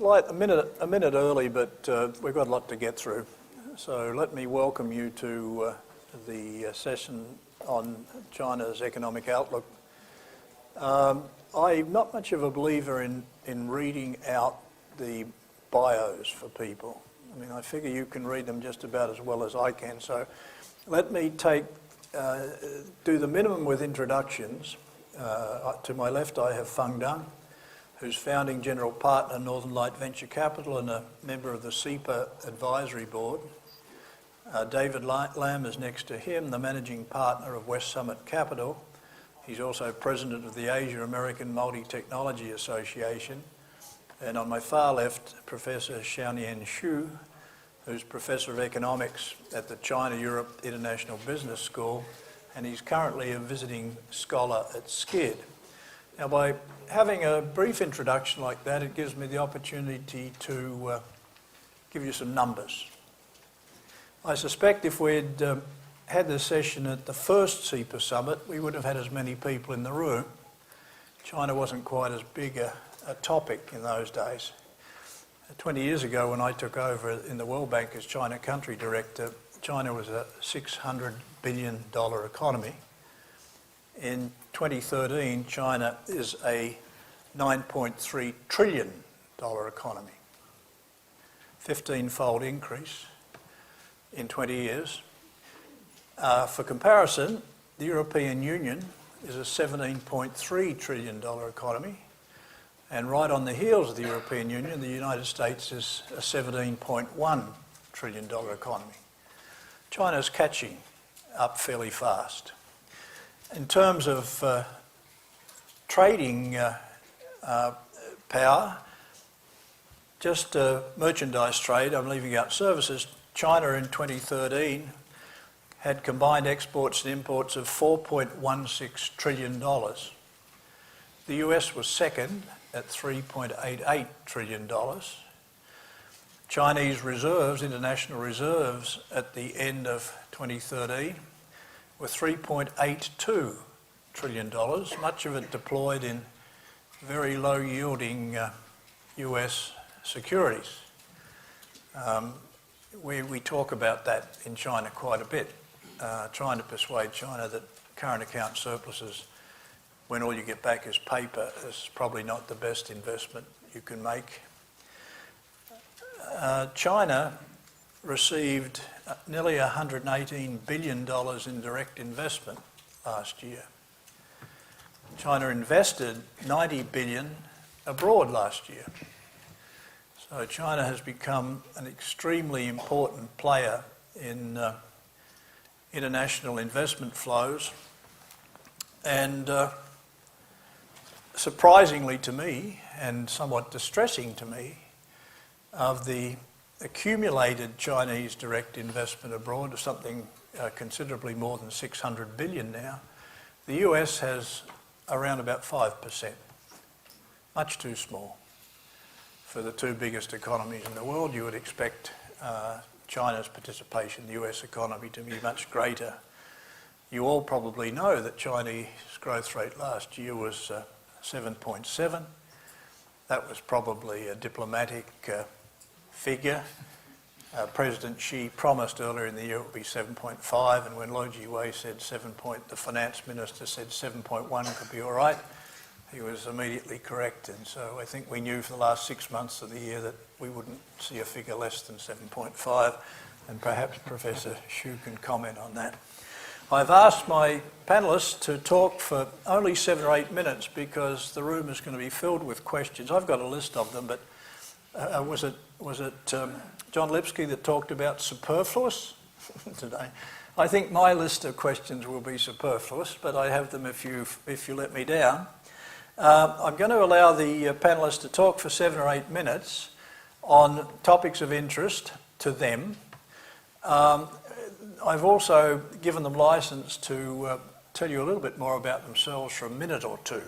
A minute early, but we've got a lot to get through. So let me welcome you to the session on China's economic outlook. I'm not much of a believer in reading out the bios for people. I mean, I figure you can read them just about as well as I can. So let me do the minimum with introductions. To my left, I have Feng Deng, who's founding general partner, Northern Light Venture Capital, and a member of the SIEPR advisory board. David Lam is next to him, the managing partner of West Summit Capital. He's also president of the Asia American Multi-Technology Association. And on my far left, Professor Xiaonian Xu, who's Professor of Economics at the China-Europe International Business School, and he's currently a visiting scholar at SCID. Now, by having a brief introduction like that, it gives me the opportunity to give you some numbers. I suspect if we'd had this session at the first SIEPR summit, we would have had as many people in the room. China wasn't quite as big a topic in those days. 20 years ago, when I took over in the World Bank as China Country Director, China was a $600 billion economy. In 2013, China is a $9.3 trillion economy. 15-fold increase in 20 years. For comparison, the European Union is a $17.3 trillion economy. And right on the heels of the European Union, the United States is a $17.1 trillion economy. China's catching up fairly fast. In terms of trading power, just merchandise trade, I'm leaving out services, China in 2013 had combined exports and imports of $4.16 trillion. The US was second at $3.88 trillion. Chinese reserves, international reserves, at the end of 2013 were $3.82 trillion, much of it deployed in very low-yielding US securities. We talk about that in China quite a bit, trying to persuade China that current account surpluses, when all you get back is paper, is probably not the best investment you can make. China received nearly $118 billion in direct investment last year. China invested $90 billion abroad last year. So China has become an extremely important player in international investment flows. And surprisingly to me, and somewhat distressing to me, of the accumulated Chinese direct investment abroad, of something considerably more than 600 billion now, the US has around about 5%, much too small. For the two biggest economies in the world, you would expect China's participation in the US economy to be much greater. You all probably know that Chinese growth rate last year was 7.7. That was probably a diplomatic figure. President Xi promised earlier in the year it would be 7.5, and when Lo Jiwei said the finance minister said 7.1 could be all right, he was immediately correct. And so I think we knew for the last 6 months of the year that we wouldn't see a figure less than 7.5, and perhaps Professor Xu can comment on that. I've asked my panelists to talk for only 7 or 8 minutes because the room is going to be filled with questions. I've got a list of them, but was it John Lipsky that talked about superfluous today? I think my list of questions will be superfluous, but I have them if you let me down. I'm going to allow the panelists to talk for 7 or 8 minutes on topics of interest to them. I've also given them license to tell you a little bit more about themselves for a minute or two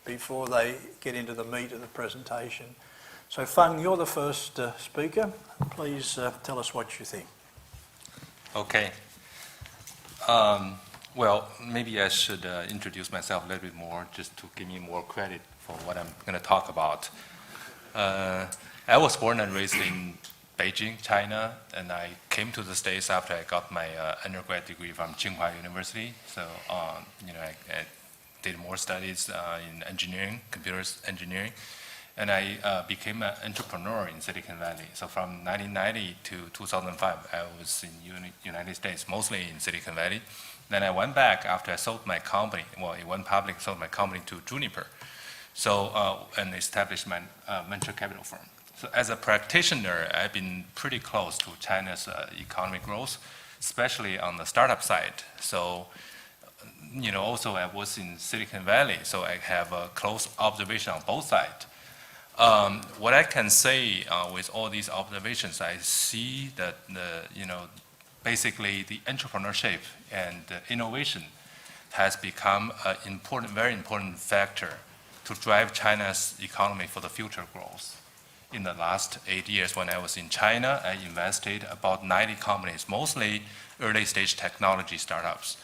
before they get into the meat of the presentation. So Feng, you're the first speaker. Please tell us what you think. Okay. Well, maybe I should introduce myself a little bit more just to give me more credit for what I'm going to talk about. I was born and raised in Beijing, China, and I came to the States after I got my undergrad degree from Tsinghua University. So, I did more studies in engineering, computer engineering, and I became an entrepreneur in Silicon Valley. So from 1990 to 2005, I was in United States, mostly in Silicon Valley. Then I went back after I sold my company. Well, it went public, sold my company to Juniper. So, and established my venture capital firm. So as a practitioner, I've been pretty close to China's economic growth, especially on the startup side. So, also I was in Silicon Valley, so I have a close observation on both sides. What I can say with all these observations, I see that basically the entrepreneurship and innovation has become an important, very important factor to drive China's economy for the future growth. In the last 8 years when I was in China, I invested about 90 companies, mostly early stage technology startups.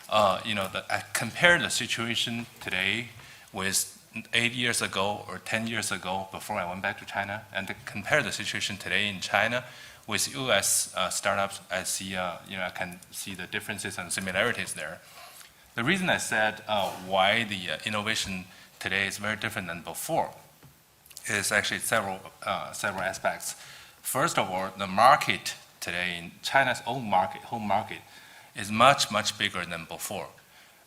I compare the situation today with 8 years ago or 10 years ago before I went back to China, and to compare the situation today in China with US startups, I see, I can see the differences and similarities there. The reason I said why the innovation today is very different than before is actually several aspects. First of all, the market today in China's own market, home market, is much, much bigger than before.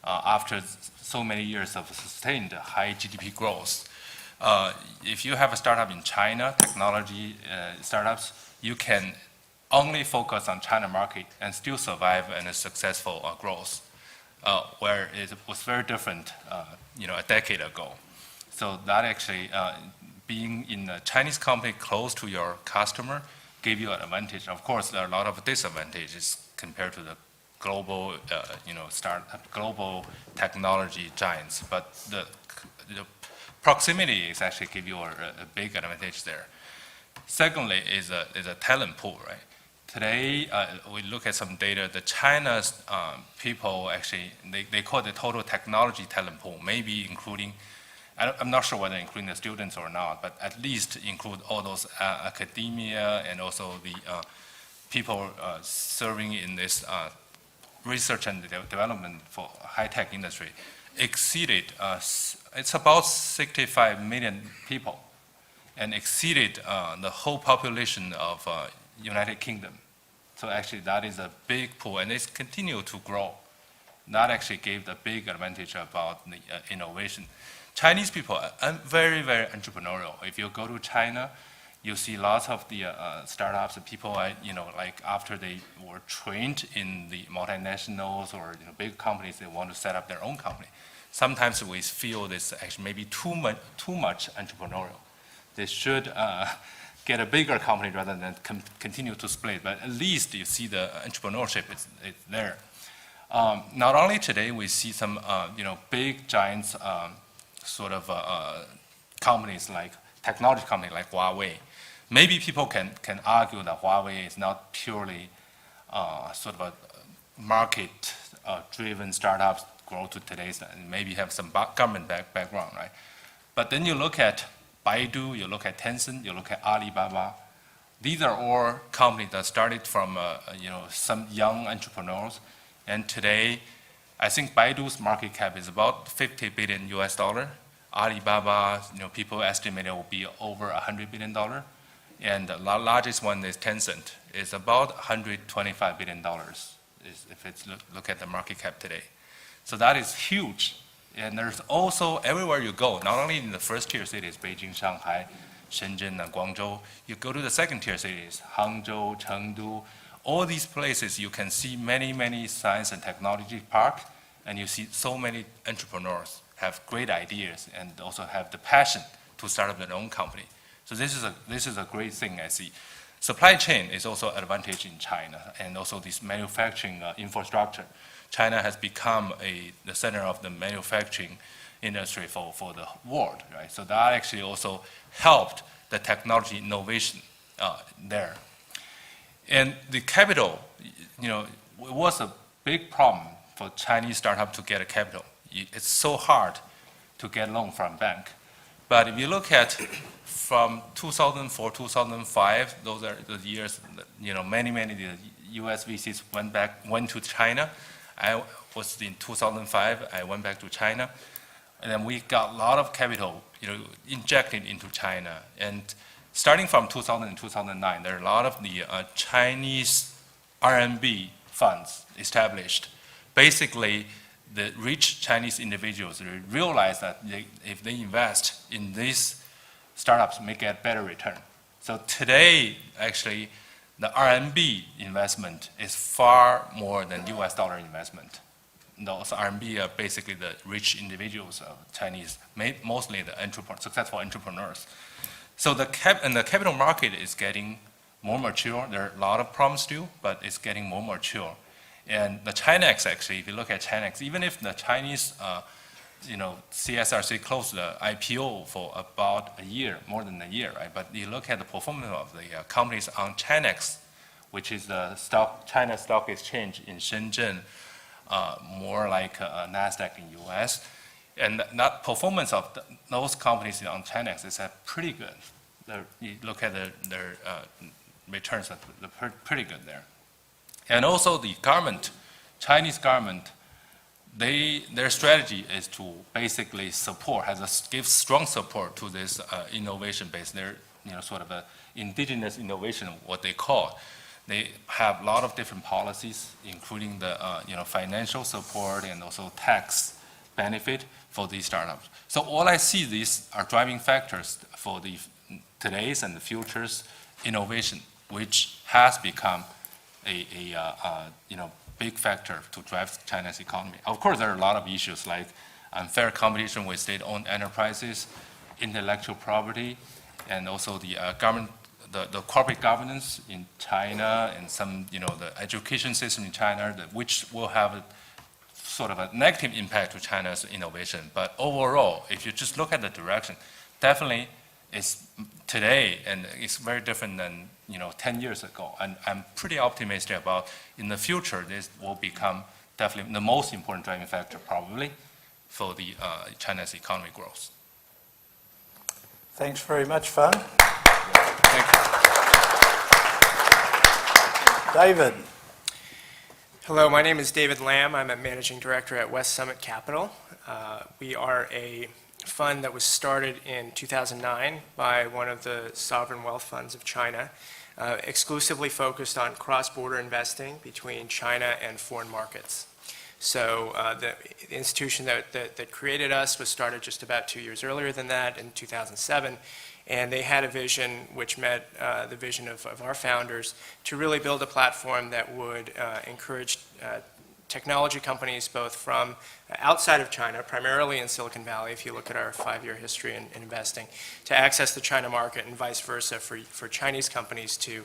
After so many years of sustained high GDP growth, if you have a startup in China, technology startups, you can only focus on China market and still survive in a successful growth, where it was very different, a decade ago. So that actually, being in a Chinese company close to your customer gave you an advantage. Of course, there are a lot of disadvantages compared to the global, global technology giants, but the proximity is actually give you a big advantage there. Secondly, is a talent pool, right? Today, we look at some data. The China's people actually they call it the total technology talent pool, maybe including. I'm not sure whether including the students or not, but at least include all those academia and also the people serving in this research and development for high-tech industry exceeded, it's about 65 million people, and exceeded the whole population of United Kingdom. So actually that is a big pool, and it's continued to grow. That actually gave the big advantage about the innovation. Chinese people are very, very entrepreneurial. If you go to China, you see lots of the startups, people, like after they were trained in the multinationals or big companies, they want to set up their own company. Sometimes we feel this actually maybe too much entrepreneurial. They should get a bigger company rather than continue to split. But at least you see the entrepreneurship is there. Not only today, we see some big giants, companies like technology companies like Huawei. Maybe people can argue that Huawei is not purely sort of a market-driven startups grow to today's, and maybe have some government background, right? But then you look at Baidu, you look at Tencent, you look at Alibaba. These are all companies that started from some young entrepreneurs, and today, I think Baidu's market cap is about $50 billion US. Alibaba, people estimate it will be over $100 billion. And the largest one is Tencent. It's about $125 billion if it's look at the market cap today. So that is huge. And there's also, everywhere you go, not only in the first tier cities, Beijing, Shanghai, Shenzhen, and Guangzhou, you go to the second tier cities, Hangzhou, Chengdu, all these places you can see many, many science and technology parks, and you see so many entrepreneurs have great ideas and also have the passion to start up their own company. So this is a great thing I see. Supply chain is also an advantage in China, and also this manufacturing infrastructure. China has become the center of the manufacturing industry for the world, right? So that actually also helped the technology innovation there. And the capital, it was a big problem for Chinese startup to get a capital. It's so hard to get loan from bank. But if you look at from 2004, 2005, those are the years that, many the U.S. VCs went to China. I was in 2005, I went back to China, and then we got a lot of capital, injected into China. And starting from 2000 and 2009, there are a lot of the Chinese RMB funds established. Basically, the rich Chinese individuals realize that if they invest in these startups, may get better return. So today, actually, the RMB investment is far more than US dollar investment. Those RMB are basically the rich individuals of Chinese, mostly the successful entrepreneurs. So the capital market is getting more mature. There are a lot of problems still, but it's getting more mature. And the Chinex, actually, if you look at Chinex, even if the Chinese, CSRC closed the IPO for about a year, more than a year, right? But you look at the performance of the companies on Chinex, which is the China Stock Exchange in Shenzhen, more like NASDAQ in US, and that performance of those companies on Chinex is pretty good. You look at their returns, they're pretty good there. And also the government, Chinese government, their strategy is to basically give strong support to this innovation base. They're sort of a indigenous innovation, what they call. They have a lot of different policies, including the financial support and also tax benefit for these startups. So all I see, these are driving factors for the today's and the future's innovation, which has become a big factor to drive China's economy. Of course, there are a lot of issues like unfair competition with state-owned enterprises, intellectual property, and also the government, the corporate governance in China, and some, the education system in China, which will have a sort of a negative impact to China's innovation. But overall, if you just look at the direction, definitely it's today, and it's very different than 10 years ago. And I'm pretty optimistic about in the future, this will become definitely the most important driving factor probably for the China's economic growth. Thanks very much, Feng. Thank you. David. Hello, my name is David Lam. I'm a managing director at West Summit Capital. We are a fund that was started in 2009 by one of the sovereign wealth funds of China, exclusively focused on cross-border investing between China and foreign markets. So the institution that created us was started just about 2 years earlier than that, in 2007, and they had a vision which met the vision of our founders to really build a platform that would encourage technology companies both from outside of China, primarily in Silicon Valley, if you look at our 5-year history in investing, to access the China market, and vice versa for Chinese companies to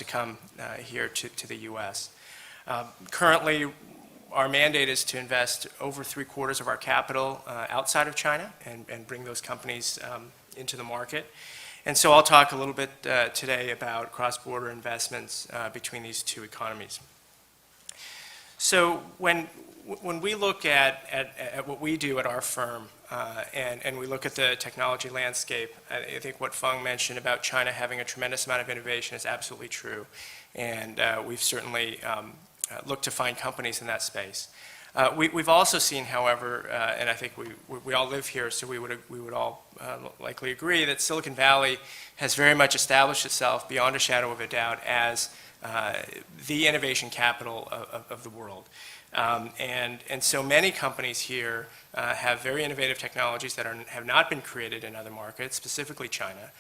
come here to the US. Currently, our mandate is to invest over 3/4 of our capital outside of China and bring those companies into the market. And so I'll talk a little bit today about cross-border investments between these two economies. So when we look at what we do at our firm and we look at the technology landscape, I think what Feng mentioned about China having a tremendous amount of innovation is absolutely true. And we've certainly looked to find companies in that space. We've also seen, however, and I think we all live here, so we would all likely agree that Silicon Valley has very much established itself beyond a shadow of a doubt as the innovation capital of the world. And so many companies here have very innovative technologies that have not been created in other markets, specifically China.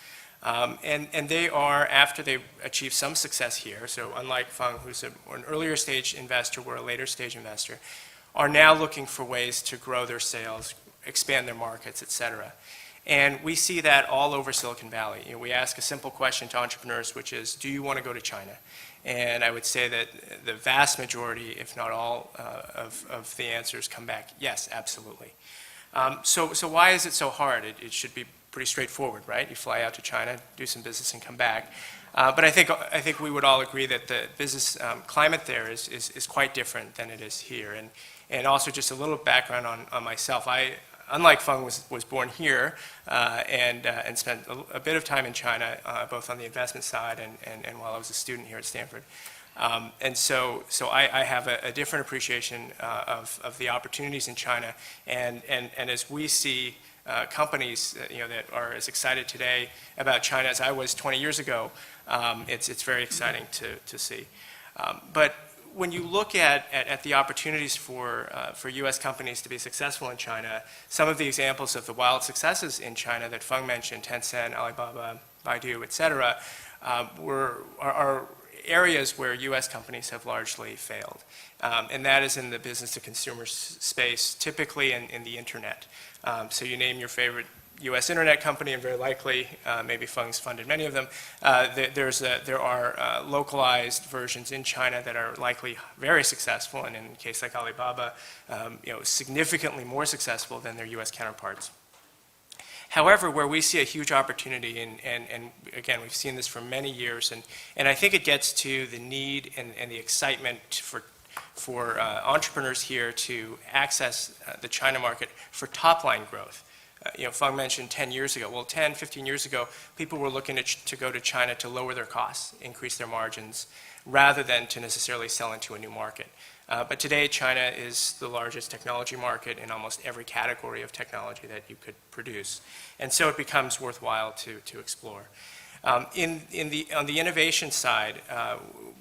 And they are, after they achieve some success here, so unlike Feng, who's an earlier stage investor, we're a later stage investor, are now looking for ways to grow their sales, expand their markets, et cetera. And we see that all over Silicon Valley. We ask a simple question to entrepreneurs, which is, do you want to go to China? And I would say that the vast majority, if not all, of the answers come back, yes, absolutely. So why is it so hard? It should be pretty straightforward, right? You fly out to China, do some business, and come back. But I think we would all agree that the business climate there is quite different than it is here. And also just a little background on myself. unlike Feng, was born here and spent a bit of time in China, both on the investment side and while I was a student here at Stanford. And so I have a different appreciation of the opportunities in China. And as we see companies that are as excited today about China as I was 20 years ago, it's very exciting to see. But when you look at the opportunities for U.S. companies to be successful in China, some of the examples of the wild successes in China that Feng mentioned, Tencent, Alibaba, Baidu, et cetera, are areas where U.S. companies have largely failed. And that is in the business-to-consumer space, typically in the internet. So you name your favorite U.S. internet company, and very likely, maybe Feng's funded many of them, there are localized versions in China that are likely very successful, and in a case like Alibaba, significantly more successful than their U.S. counterparts. However, where we see a huge opportunity, and again, we've seen this for many years, and I think it gets to the need and the excitement for entrepreneurs here to access the China market for top-line growth. Feng mentioned 10 years ago. Well, 10, 15 years ago, people were looking to go to China to lower their costs, increase their margins, rather than to necessarily sell into a new market. But today, China is the largest technology market in almost every category of technology that you could produce. And so it becomes worthwhile to explore. On the innovation side,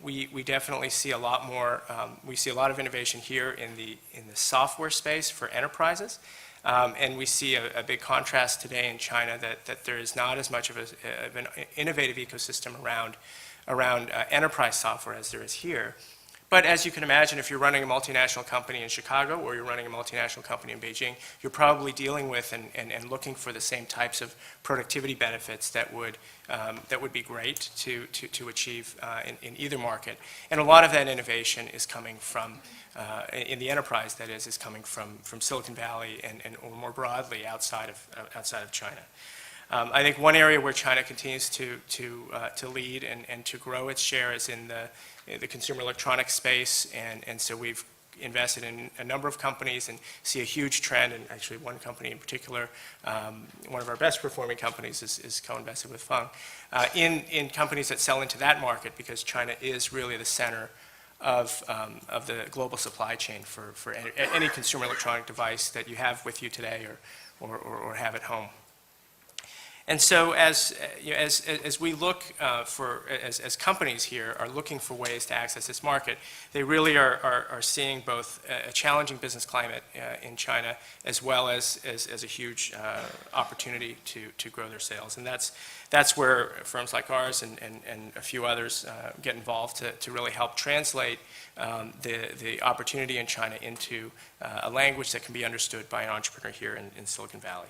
we definitely see a lot more. We see a lot of innovation here in the software space for enterprises. And we see a big contrast today in China that there is not as much of an innovative ecosystem around enterprise software as there is here. But as you can imagine, if you're running a multinational company in Chicago or you're running a multinational company in Beijing, you're probably dealing with and looking for the same types of productivity benefits that would be great to achieve in either market. And a lot of that innovation is coming from, in the enterprise that is coming from Silicon Valley or more broadly outside of China. I think one area where China continues to lead and to grow its share is in the consumer electronics space, and so we've invested in a number of companies and see a huge trend, and actually one company in particular, one of our best performing companies is co-invested with Feng, in companies that sell into that market, because China is really the center of the global supply chain for any consumer electronic device that you have with you today or have at home. And so as we look as companies here are looking for ways to access this market, they really are seeing both a challenging business climate in China as well as a huge opportunity to grow their sales. And that's where firms like ours and a few others get involved to really help translate the opportunity in China into a language that can be understood by an entrepreneur here in Silicon Valley.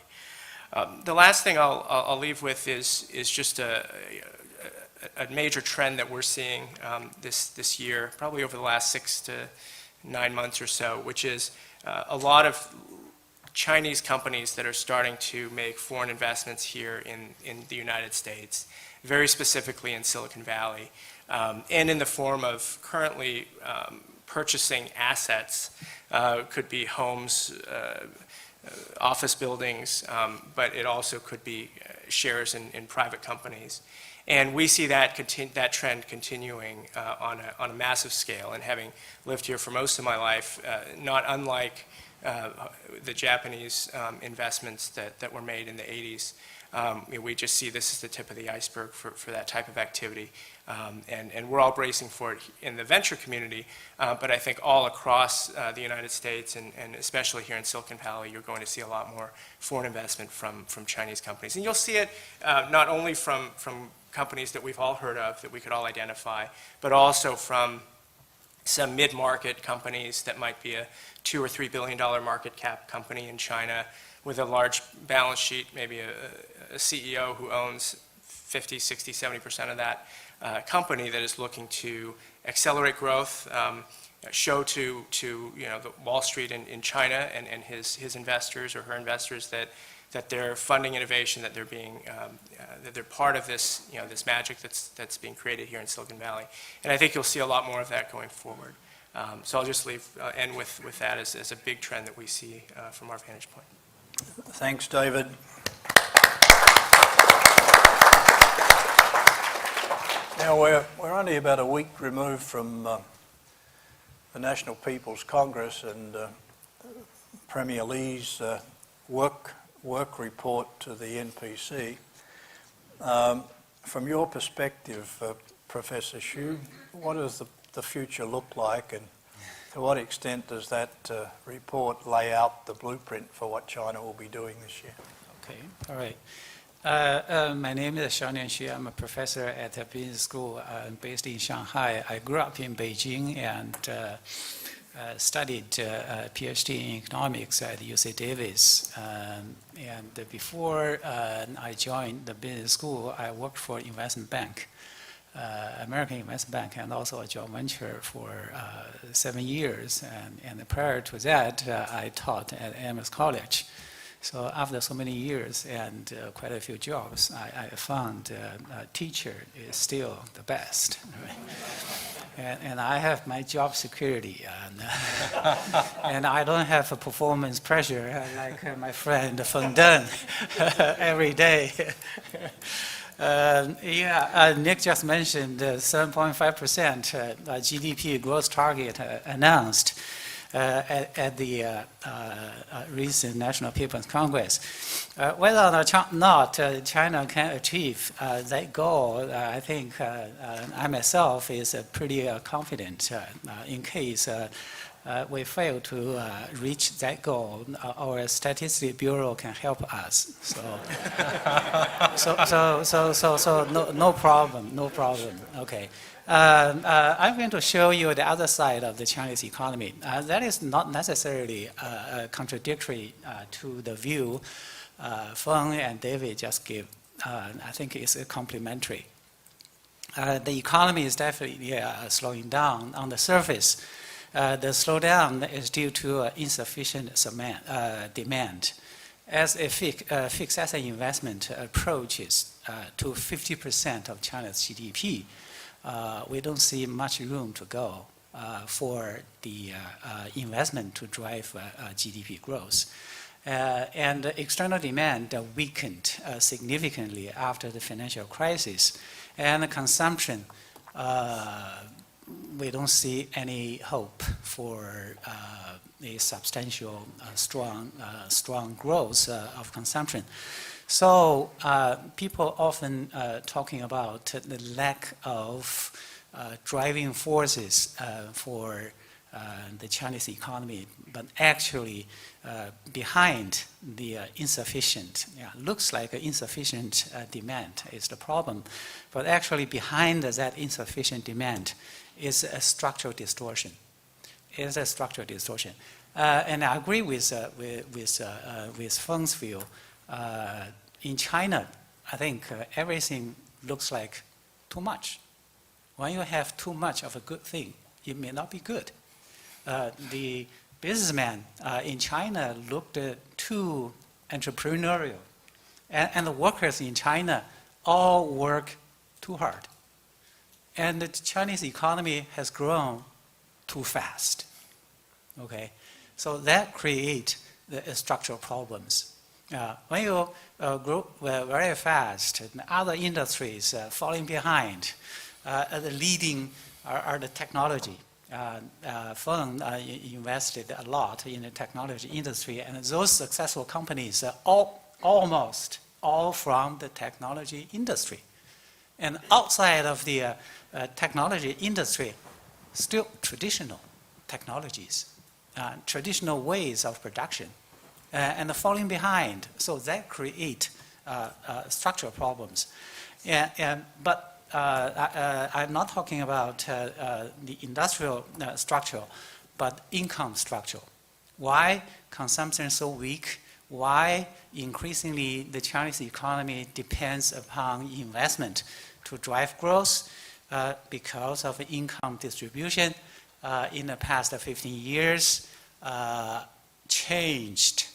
The last thing I'll leave with is just a major trend that we're seeing this year, probably over the last 6 to 9 months or so, which is a lot of Chinese companies that are starting to make foreign investments here in the United States, very specifically in Silicon Valley, and in the form of currently purchasing assets, could be homes, office buildings, but it also could be shares in private companies. And we see that trend continuing on a massive scale. And having lived here for most of my life, not unlike the Japanese investments that were made in the 80s, we just see this as the tip of the iceberg for that type of activity. And we're all bracing for it in the venture community, but I think all across the United States and especially here in Silicon Valley, you're going to see a lot more foreign investment from Chinese companies. And you'll see it not only from companies that we've all heard of, that we could all identify, but also from some mid-market companies that might be a $2 or $3 billion market cap company in China with a large balance sheet, maybe a CEO who owns 50, 60, 70% of that company that is looking to accelerate growth, show to the Wall Street in China and his investors or her investors that they're funding innovation, that they're being that they're part of this this magic that's being created here in Silicon Valley. And I think you'll see a lot more of that going forward. So I'll just end with that as a big trend that we see from our vantage point. Thanks, David. Now, we're only about a week removed from the National People's Congress and Premier Lee's work report to the NPC. From your perspective, Professor Xu, what does the future look like, and to what extent does that report lay out the blueprint for what China will be doing this year? Okay, all right. My name is Xiaonian Xu. I'm a professor at the business school based in Shanghai. I grew up in Beijing and studied PhD in economics at UC Davis. And before I joined the business school, I worked for investment bank, American Investment Bank, and also a joint venture for 7 years. And prior to that, I taught at AMS College. So after so many years and quite a few jobs, I found a teacher is still the best. Right? And I have my job security, and I don't have a performance pressure like my friend Feng Deng every day. Nick just mentioned 7.5% GDP growth target announced at the recent National People's Congress. Whether or not China can achieve that goal, I think I myself is pretty confident. In case we fail to reach that goal, our Statistics Bureau can help us. So no problem. Okay. I'm going to show you the other side of the Chinese economy. That is not necessarily contradictory to the view Feng and David just gave. I think it's complementary. The economy is definitely slowing down on the surface. The slowdown is due to insufficient demand. As a fixed asset investment approaches to 50% of China's GDP, we don't see much room to go for the investment to drive GDP growth. And external demand weakened significantly after the financial crisis. And consumption, we don't see any hope for a substantial, strong growth of consumption. So people often talking about the lack of driving forces for the Chinese economy, but actually behind the insufficient, looks like insufficient demand is the problem, but actually behind that insufficient demand is a structural distortion. And I agree with Feng's view. In China, I think everything looks like too much. When you have too much of a good thing, it may not be good. The businessmen in China looked too entrepreneurial. And the workers in China all work too hard. And the Chinese economy has grown too fast. Okay, so that creates the structural problems. When you grow very fast, and other industries falling behind, the leading are the technology. Feng invested a lot in the technology industry, and those successful companies are almost all from the technology industry. And outside of the technology industry, still traditional technologies, traditional ways of production, and falling behind. So that create structural problems. But I'm not talking about the industrial structure, but income structure. Why consumption is so weak? Why increasingly the Chinese economy depends upon investment to drive growth? Because of income distribution in the past 15 years changed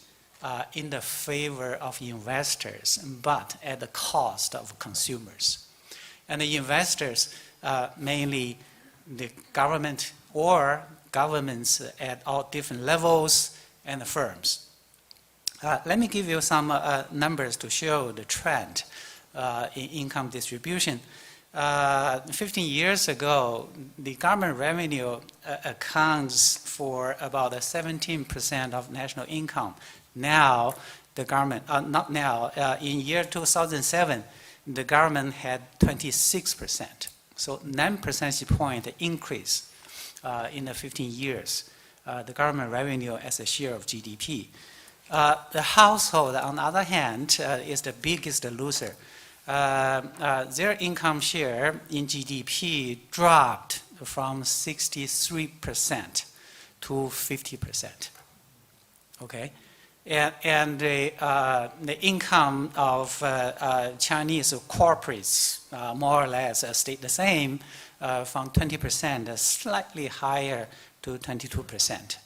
in the favor of investors, but at the cost of consumers. And the investors, mainly the government or governments at all different levels and the firms. Let me give you some numbers to show the trend in income distribution. 15 years ago, the government revenue accounts for about 17% of national income. Now, the government, not now, in year 2007, the government had 26%. So 9 percentage point increase in the 15 years, the government revenue as a share of GDP. The household, on the other hand, is the biggest loser. Their income share in GDP dropped from 63% to 50%. Okay, and the income of Chinese corporates more or less stayed the same, from 20%, slightly higher to 22%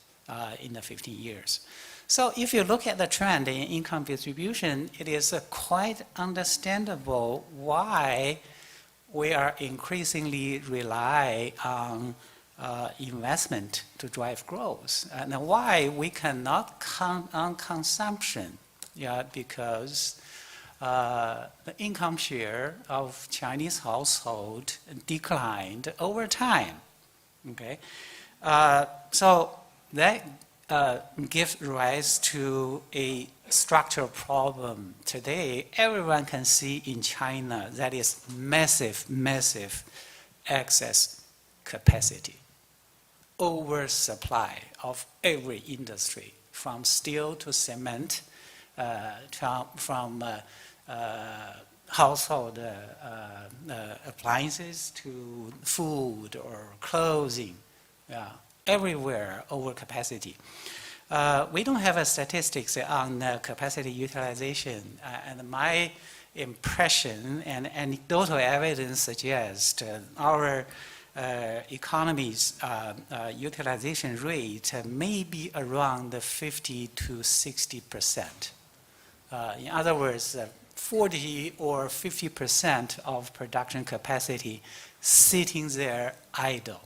in the 15 years. So if you look at the trend in income distribution, it is quite understandable why we are increasingly rely on investment to drive growth, and why we cannot count on consumption, because the income share of Chinese household declined over time. Okay, so that gives rise to a structural problem today. Everyone can see in China that is massive, massive excess capacity, oversupply of every industry, from steel to cement, from household appliances to food or clothing. Everywhere overcapacity. We don't have a statistics on capacity utilization, and my impression and anecdotal evidence suggests our economy's utilization rate may be around 50 to 60%. In other words, 40 or 50% of production capacity sitting there idle.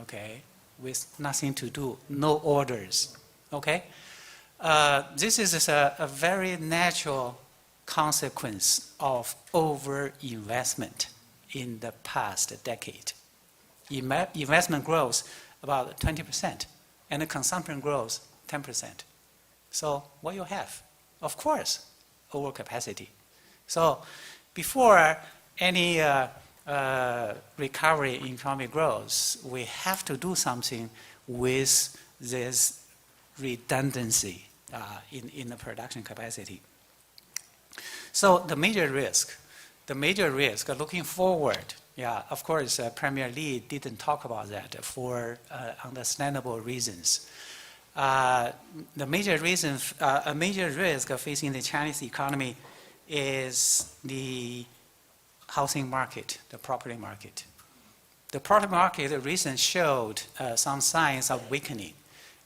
Okay, with nothing to do, no orders. Okay, this is a very natural consequence of overinvestment in the past decade. Investment grows about 20%, and the consumption grows 10%. So what you have? Of course, overcapacity. So before any recovery in economic growth, we have to do something with this redundancy in the production capacity. So the major risk looking forward, of course, Premier Li didn't talk about that for understandable reasons. A major risk facing the Chinese economy is the housing market, the property market. The property market recently showed some signs of weakening.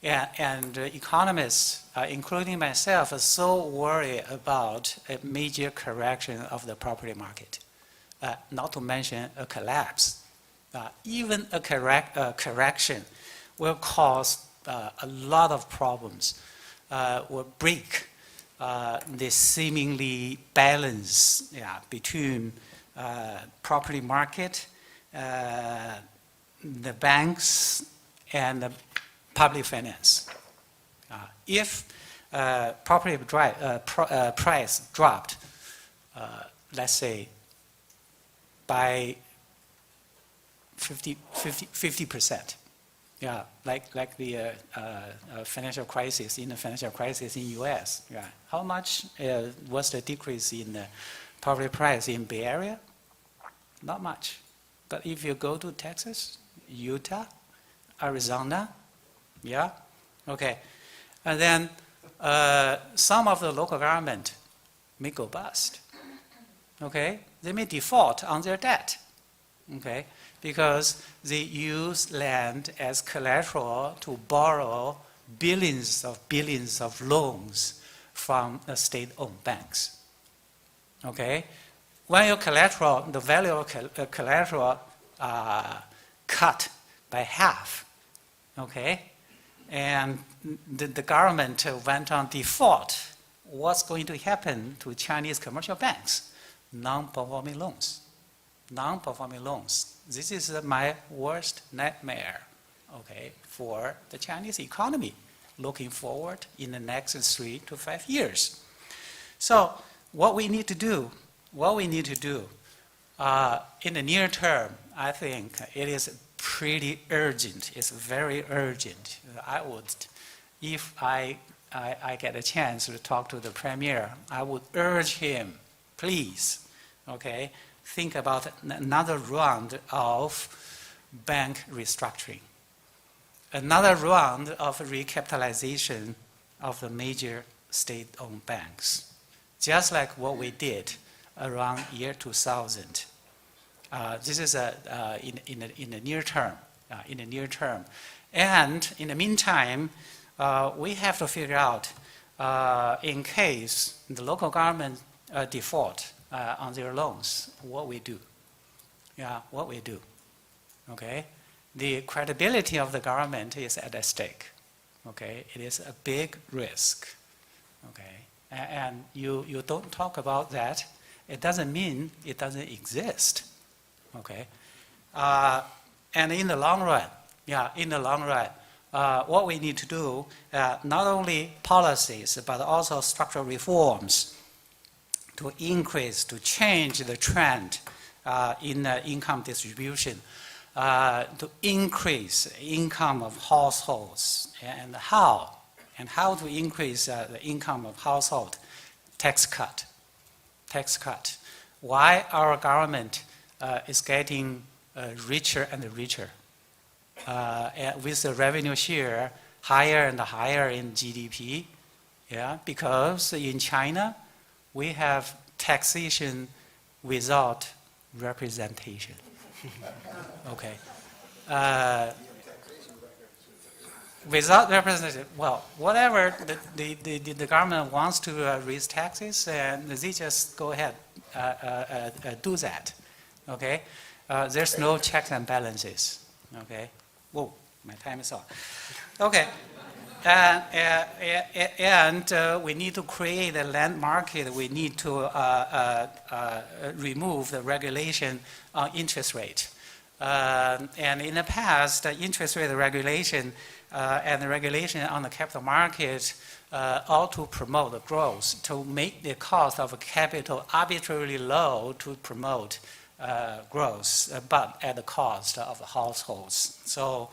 And economists, including myself, are so worried about a major correction of the property market, not to mention a collapse. Even a correction will cause a lot of problems, will break the seemingly balance between property market, the banks, and the public finance. If property price dropped, let's say, by 50%, like the financial crisis, in the financial crisis in US. How much was the decrease in the property price in Bay Area? Not much. But if you go to Texas, Utah, Arizona, okay. And then some of the local government may go bust. Okay, they may default on their debt. Okay, because they use land as collateral to borrow billions of loans from the state-owned banks. Okay, when your collateral, the value of collateral cut by half, okay, and the government went on default, what's going to happen to Chinese commercial banks? Non-performing loans. Non-performing loans. This is my worst nightmare, okay, for the Chinese economy looking forward in the next 3 to 5 years. So what we need to do in the near term, I think it is pretty urgent. It's very urgent. I would, if I get a chance to talk to the Premier, I would urge him, please, okay, think about another round of bank restructuring, another round of recapitalization of the major state-owned banks, just like what we did around year 2000. This is in the near term. And in the meantime, we have to figure out, in case the local government default on their loans, what we do. Yeah, what we do. Okay, the credibility of the government is at stake. Okay, it is a big risk. Okay, and you don't talk about that. It doesn't mean it doesn't exist. Okay, and in the long run, what we need to do, not only policies, but also structural reforms to increase, to change the trend in income distribution, to increase income of households, and how to increase the income of household. Tax cut. Why our government is getting richer and richer, and with the revenue share higher and higher in GDP, yeah, because in China we have taxation without representation. Okay. Without representation, well, whatever the government wants to raise taxes, and they just go ahead do that. Okay, there's no checks and balances. Okay, whoa, my time is up. Okay, and we need to create a land market. We need to remove the regulation on interest rate. And in the past, the interest rate regulation and the regulation on the capital market ought to promote the growth, to make the cost of capital arbitrarily low to promote growth, but at the cost of the households. So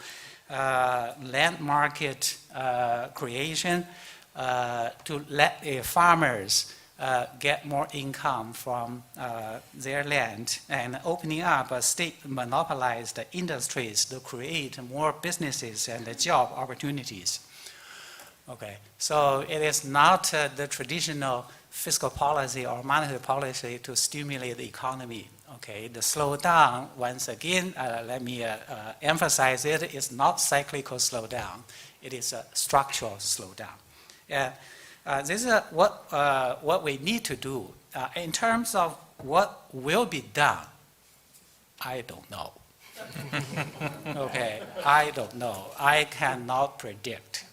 land market creation to let the farmers get more income from their land, and opening up state monopolized industries to create more businesses and job opportunities. Okay, so it is not the traditional fiscal policy or monetary policy to stimulate the economy. Okay, the slowdown, once again, let me emphasize it, is not cyclical slowdown. It is a structural slowdown. This is what we need to do. In terms of what will be done, I don't know. Okay, I don't know. I cannot predict.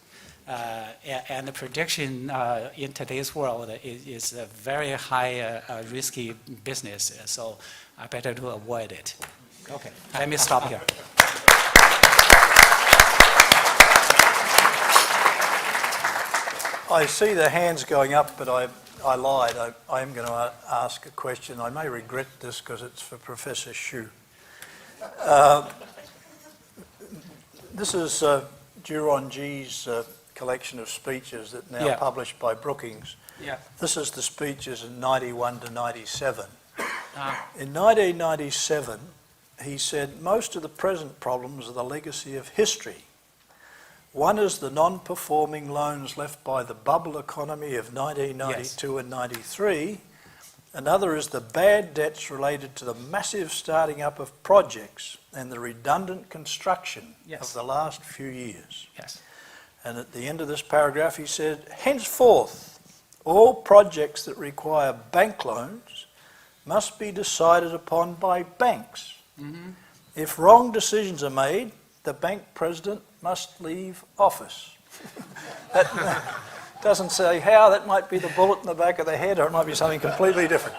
And the prediction in today's world is a very high risky business, so I better to avoid it. Okay, let me stop here. I see the hands going up, but I lied. I am going to ask a question. I may regret this because it's for Professor Xu. This is Juronji's collection of speeches that are now published by Brookings. Yeah. This is the speeches in 91 to 97. In 1997, he said, most of the present problems are the legacy of history. One is the non-performing loans left by the bubble economy of 1992 and 93. Another is the bad debts related to the massive starting up of projects and the redundant construction of the last few years. Yes. And at the end of this paragraph, he said, henceforth, all projects that require bank loans must be decided upon by banks. If wrong decisions are made, the bank president must leave office. That doesn't say how. That might be the bullet in the back of the head, or it might be something completely different.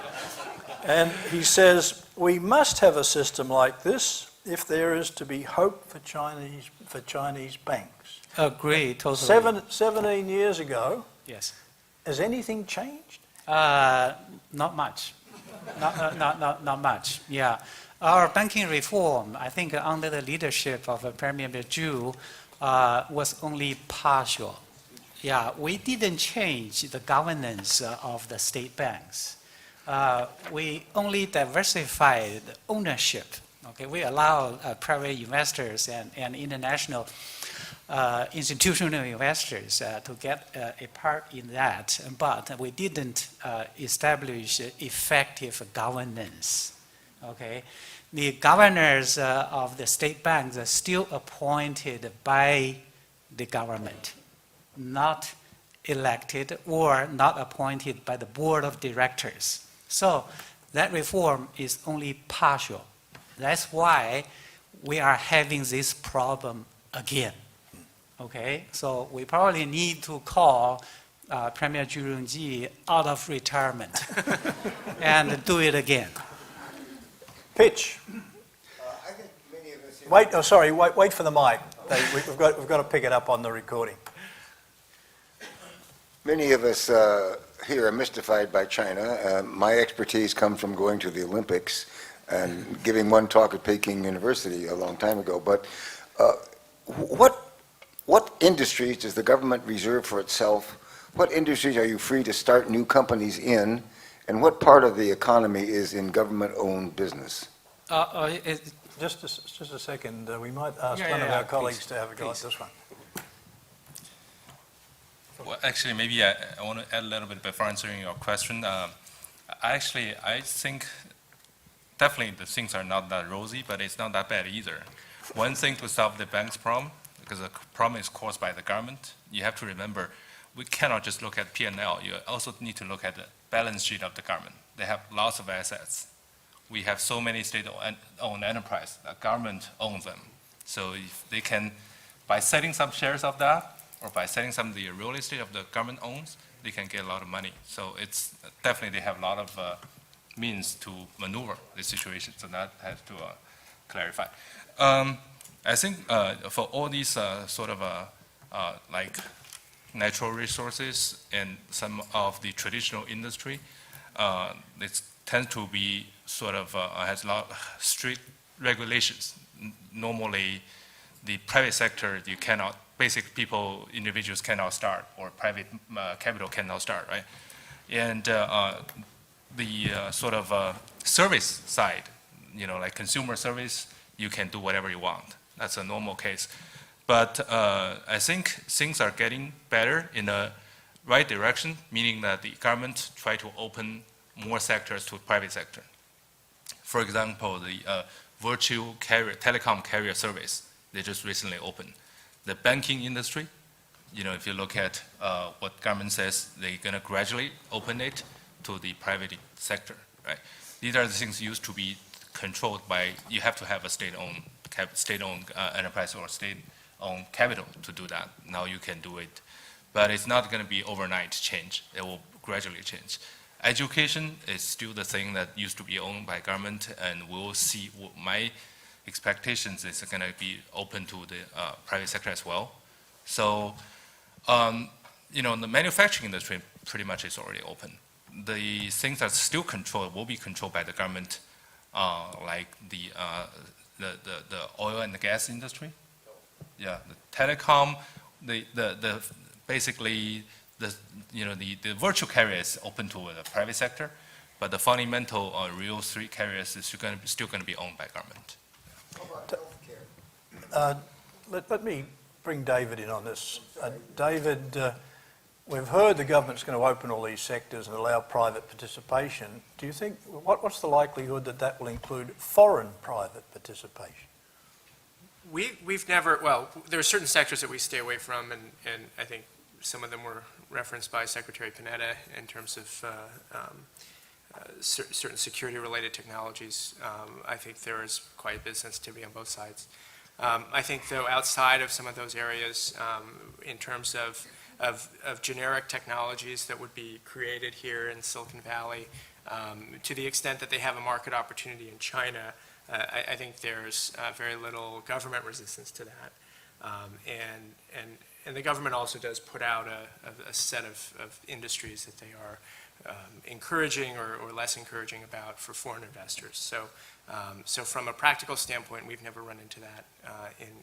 And he says, we must have a system like this if there is to be hope for Chinese banks. Agree, totally. 17 years ago, Yes. has anything changed? Not much. Not much. Yeah. Our banking reform, I think under the leadership of Premier Zhu, was only partial. Yeah, we didn't change the governance of the state banks. We only diversified ownership. Okay, we allow private investors and international institutional investors to get a part in that, but we didn't establish effective governance. Okay, the governors of the state banks are still appointed by the government, not elected or not appointed by the board of directors. So that reform is only partial. That's why we are having this problem again. Okay, so we probably need to call Premier Zhu Rongji out of retirement and do it again. Pitch. I think many of us... Wait for the mic. We've got to pick it up on the recording. Many of us here are mystified by China. My expertise comes from going to the Olympics and giving one talk at Peking University a long time ago. But what industries does the government reserve for itself? What industries are you free to start new companies in? And what part of the economy is in government-owned business? Just a second. We might ask Yeah, one of yeah, our colleagues please, to have a go at please. this one. Well, actually, maybe I want to add a little bit before answering your question. I think definitely the things are not that rosy, but it's not that bad either. One thing to solve the bank's problem, because the problem is caused by the government, you have to remember, we cannot just look at P&L. You also need to look at the balance sheet of the government. They have lots of assets. We have so many state-owned enterprises, the government owns them. So if they can, by selling some shares of that, or by selling some of the real estate of the government owns, they can get a lot of money. So it's definitely they have a lot of means to maneuver the situation. So that has to clarify. I think for all these like natural resources and some of the traditional industry, it tends to be has a lot of strict regulations. Normally, the private sector, you cannot, basic people, individuals cannot start, or private capital cannot start, right? And the service side, like consumer service, you can do whatever you want. That's a normal case. But I think things are getting better in the right direction, meaning that the government try to open more sectors to private sector. For example, the virtual carrier, telecom carrier service, they just recently opened. The banking industry, if you look at what government says, they're going to gradually open it to the private sector, right? These are the things used to be controlled by, you have to have a state-owned enterprise or state-owned capital to do that. Now you can do it. But it's not going to be overnight change. It will gradually change. Education is still the thing that used to be owned by government, and we'll see. My expectations is going to be open to the private sector as well. So, the manufacturing industry pretty much is already open. The things that still controlled will be controlled by the government, like the oil and the gas industry. Yeah, the telecom, basically the virtual carrier is open to the private sector, but the fundamental real street carriers is still going to be owned by government. How about healthcare? Let me bring David in on this. David, we've heard the government's going to open all these sectors and allow private participation. Do you think, what's the likelihood that will include foreign private participation? We've never, well, there are certain sectors that we stay away from, and I think some of them were referenced by Secretary Panetta in terms of certain security-related technologies. I think there is quite a bit of sensitivity on both sides. I think, though, outside of some of those areas, in terms of generic technologies that would be created here in Silicon Valley, to the extent that they have a market opportunity in China, I think there's very little government resistance to that. And the government also does put out a set of industries that they are encouraging or less encouraging about for foreign investors. So from a practical standpoint, we've never run into that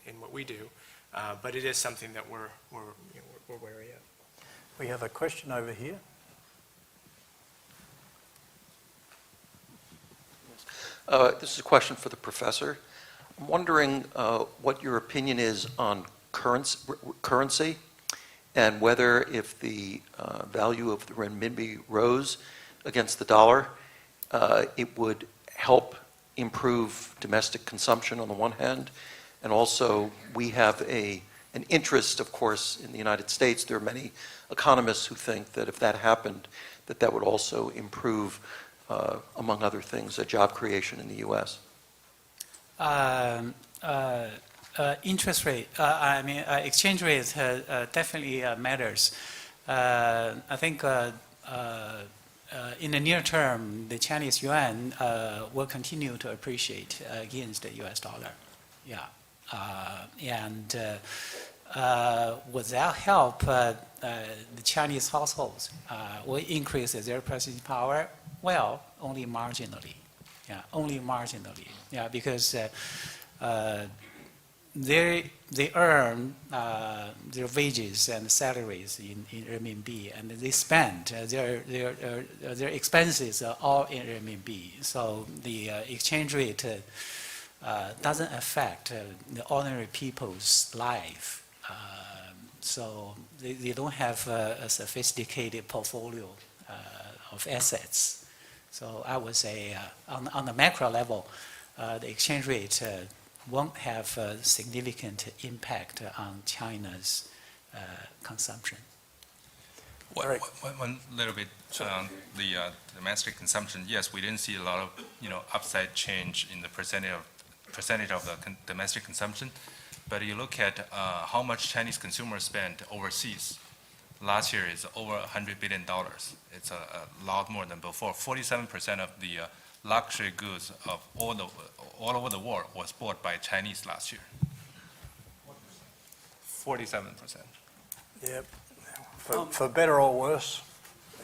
in what we do, but it is something that we're wary of. We have a question over here. This is a question for the professor. I'm wondering what your opinion is on currency and whether if the value of the renminbi rose against the dollar, it would help improve domestic consumption on the one hand, and also we have an interest, of course, in the United States. There are many economists who think that if that happened, that would also improve, among other things, job creation in the U.S. Interest rate, exchange rate definitely matters. I think in the near term, the Chinese yuan will continue to appreciate against the US dollar. Yeah. And with that help, the Chinese households will increase their purchasing power. Well, only marginally. Yeah, only marginally. Yeah, because they earn their wages and salaries in renminbi, and they spend their expenses are all in renminbi. So the exchange rate doesn't affect the ordinary people's life. So they don't have a sophisticated portfolio of assets. So I would say on the macro level, the exchange rate won't have a significant impact on China's consumption. One little bit on the domestic consumption. Yes, we didn't see a lot of upside change in the percentage of the domestic consumption, but you look at how much Chinese consumers spend overseas. Last year is over $100 billion. It's a lot more than before. 47% of the luxury goods of all over the world was bought by Chinese last year. 47%. Yep. For better or worse.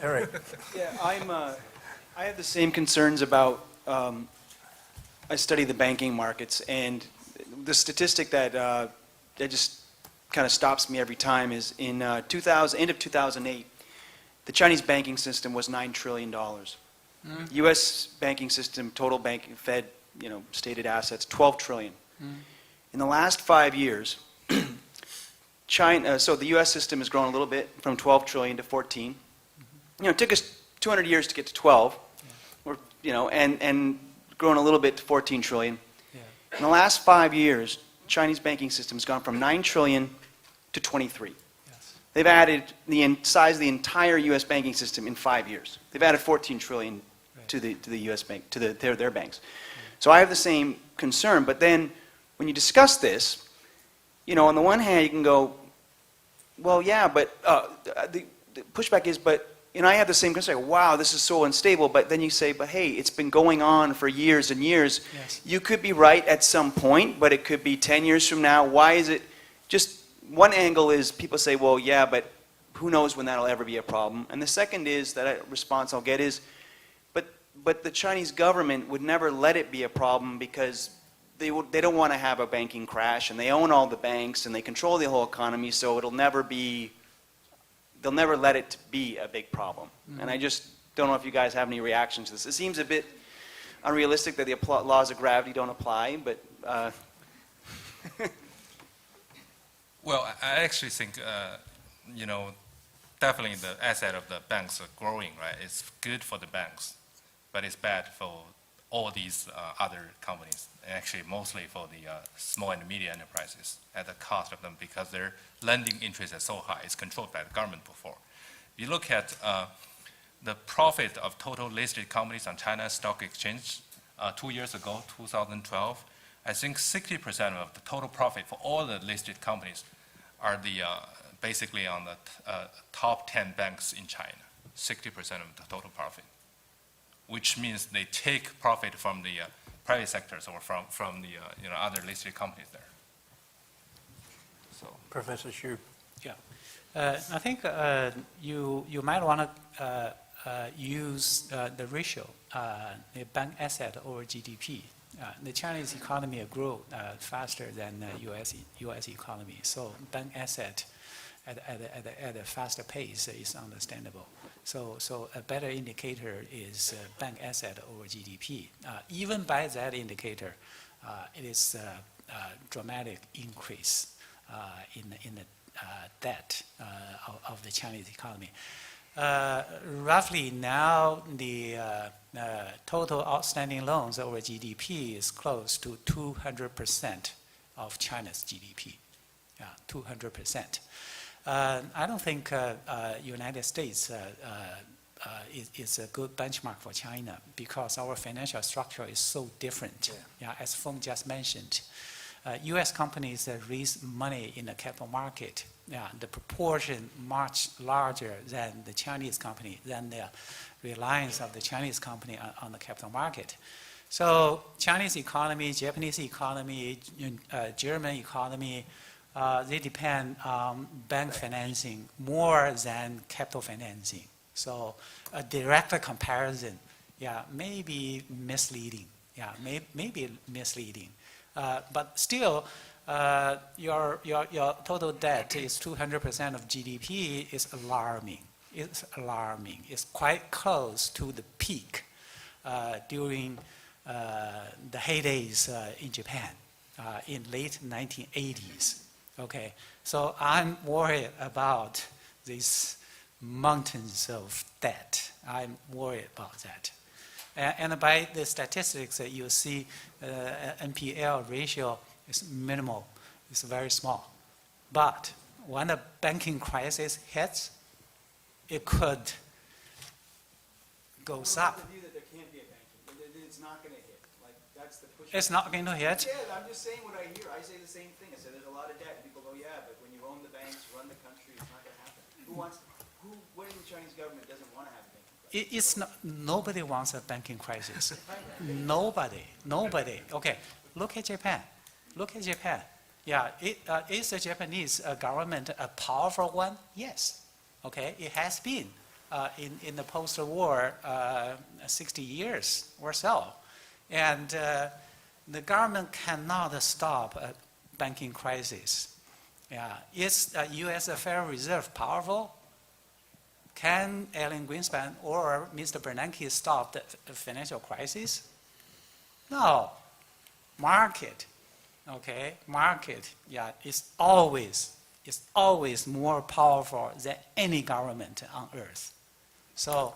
Eric. Yeah, I have the same concerns about, I study the banking markets, and the statistic that just kind of stops me every time is in end of 2008, the Chinese banking system was $9 trillion. U.S. banking system, total banking, Fed, stated assets, 12 trillion. In the last 5 years, China, so the U.S. system has grown a little bit from 12 trillion to 14. It took us 200 years to get to 12, or and grown a little bit to 14 trillion. Yeah. In the last 5 years, Chinese banking system has gone from 9 trillion to 23. Yes. They've added the size of the entire U.S. banking system in 5 years. They've added 14 trillion to the U.S. bank, to their banks. So I have the same concern. But then when you discuss this, on the one hand you can go, well, yeah, but the pushback is, but I have the same concern. Wow, this is so unstable. But then you say, but hey, it's been going on for years and years. Yes. You could be right at some point, but it could be 10 years from now. Why is it just one angle is people say, well, yeah, but who knows when that'll ever be a problem. And the second is, that response I'll get is, but the Chinese government would never let it be a problem because they don't want to have a banking crash, and they own all the banks and they control the whole economy, so they'll never let it be a big problem. And I just don't know if you guys have any reactions to this. It seems a bit unrealistic that the laws of gravity don't apply, but Well, I actually think, definitely the asset of the banks are growing, right? It's good for the banks, but it's bad for all these other companies, actually mostly for the small and medium enterprises at the cost of them because their lending interest is so high. It's controlled by the government before. If you look at the profit of total listed companies on China's stock exchange 2 years ago, 2012, I think 60% of the total profit for all the listed companies are basically on the top 10 banks in China, 60% of the total profit, which means they take profit from the private sectors or from the other listed companies there. So, Professor Xu. I think you might want to use the ratio, the bank asset over GDP. The Chinese economy grew faster than the U.S. economy, so bank asset at a faster pace is understandable. So a better indicator is bank asset over GDP. Even by that indicator, it is a dramatic increase in the debt of the Chinese economy. Roughly now, the total outstanding loans over GDP is close to 200% of China's GDP. 200%. I don't think United States is a good benchmark for China because our financial structure is so different. As Feng just mentioned, U.S. companies that raise money in the capital market, the proportion much larger than the Chinese company, than the reliance of the Chinese company on the capital market. So Chinese economy, Japanese economy, German economy, they depend on bank financing more than capital financing. So a direct comparison, may be misleading. May be misleading. But still, your total debt is 200% of GDP is alarming. It's alarming. It's quite close to the peak during the heydays in Japan in late 1980s. Okay, so I'm worried about these mountains of debt. I'm worried about that. And by the statistics that you see, NPL ratio is minimal, it's very small. But when a banking crisis hits, it could go up. The view that there can't be a banking, it's not going to hit. Like that's the push. It's not going to hit. Yeah, I'm just saying what I hear. I say the same thing. I say there's a lot of debt. People go, yeah, but when you own the banks, run the country, it's not going to happen. What in the Chinese government doesn't want to have a banking crisis? It's not, nobody wants a banking crisis. Nobody. Okay, look at Japan. Yeah, is the Japanese government a powerful one? Yes. Okay, it has been in the post-war 60 years or so. And the government cannot stop a banking crisis. Is the U.S. Federal Reserve powerful? Can Alan Greenspan or Mr. Bernanke stop the financial crisis? No. Market, is always more powerful than any government on earth. So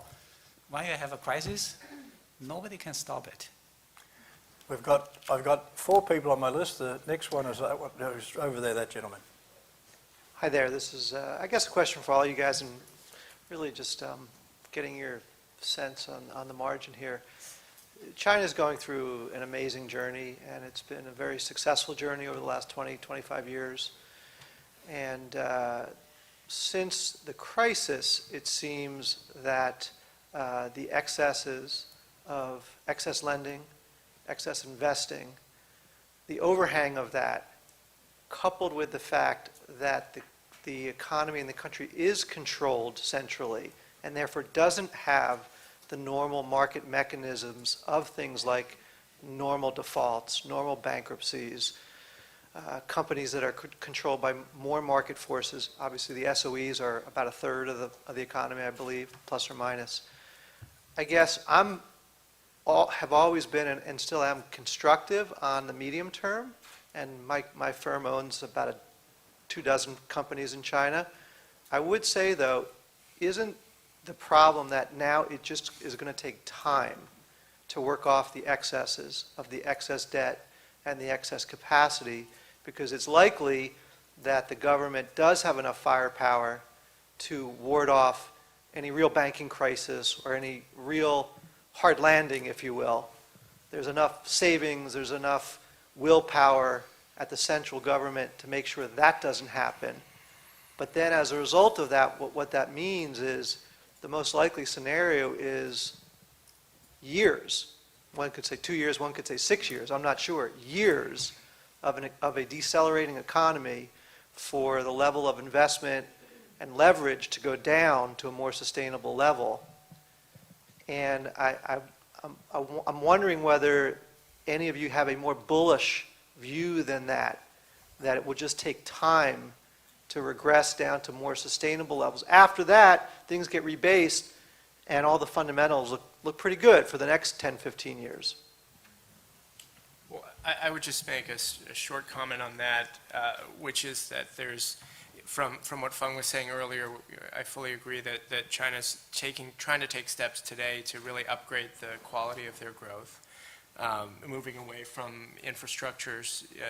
when you have a crisis, nobody can stop it. I've got 4 people on my list. The next one is over there, that gentleman. Hi there. This is, I guess, a question for all you guys, and really just getting your sense on the margin here. China is going through an amazing journey, and it's been a very successful journey over the last 20, 25 years. And since the crisis, it seems that the excesses of excess lending, excess investing, the overhang of that, coupled with the fact that the economy in the country is controlled centrally and therefore doesn't have the normal market mechanisms of things like normal defaults, normal bankruptcies, companies that are controlled by more market forces. Obviously, the SOEs are about a third of the economy, I believe, plus or minus. I guess have always been and still am constructive on the medium term, and my firm owns about 24 companies in China. I would say, though, isn't the problem that now it just is going to take time to work off the excesses of the excess debt and the excess capacity, because it's likely that the government does have enough firepower to ward off any real banking crisis or any real hard landing, if you will. There's enough savings, there's enough willpower at the central government to make sure that doesn't happen. But then as a result of that, what that means is the most likely scenario is years. One could say 2 years, one could say 6 years, I'm not sure. Years of a decelerating economy for the level of investment and leverage to go down to a more sustainable level. And I'm wondering whether any of you have a more bullish view than that it will just take time to regress down to more sustainable levels. After that, things get rebased and all the fundamentals look pretty good for the next 10, 15 years. Well, I would just make a short comment on that, which is that there's, from what Feng was saying earlier, I fully agree that China's trying to take steps today to really upgrade the quality of their growth, moving away from infrastructure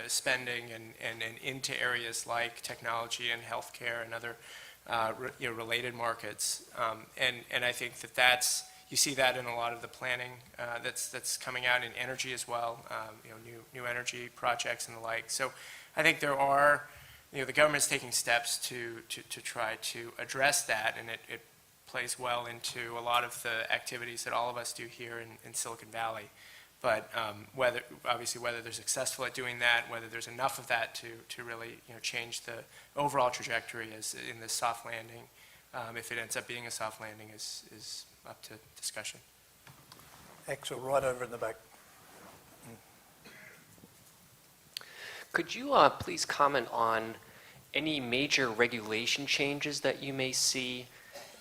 spending and into areas like technology and healthcare and other related markets. And I think you see that in a lot of the planning that's coming out in energy as well, new energy projects and the like. So I think there are, the government's taking steps to try to address that, and it plays well into a lot of the activities that all of us do here in Silicon Valley. But whether they're successful at doing that, whether there's enough of that to really change the overall trajectory as in the soft landing, if it ends up being a soft landing, is up to discussion. Axel, right over in the back. Could you please comment on any major regulation changes that you may see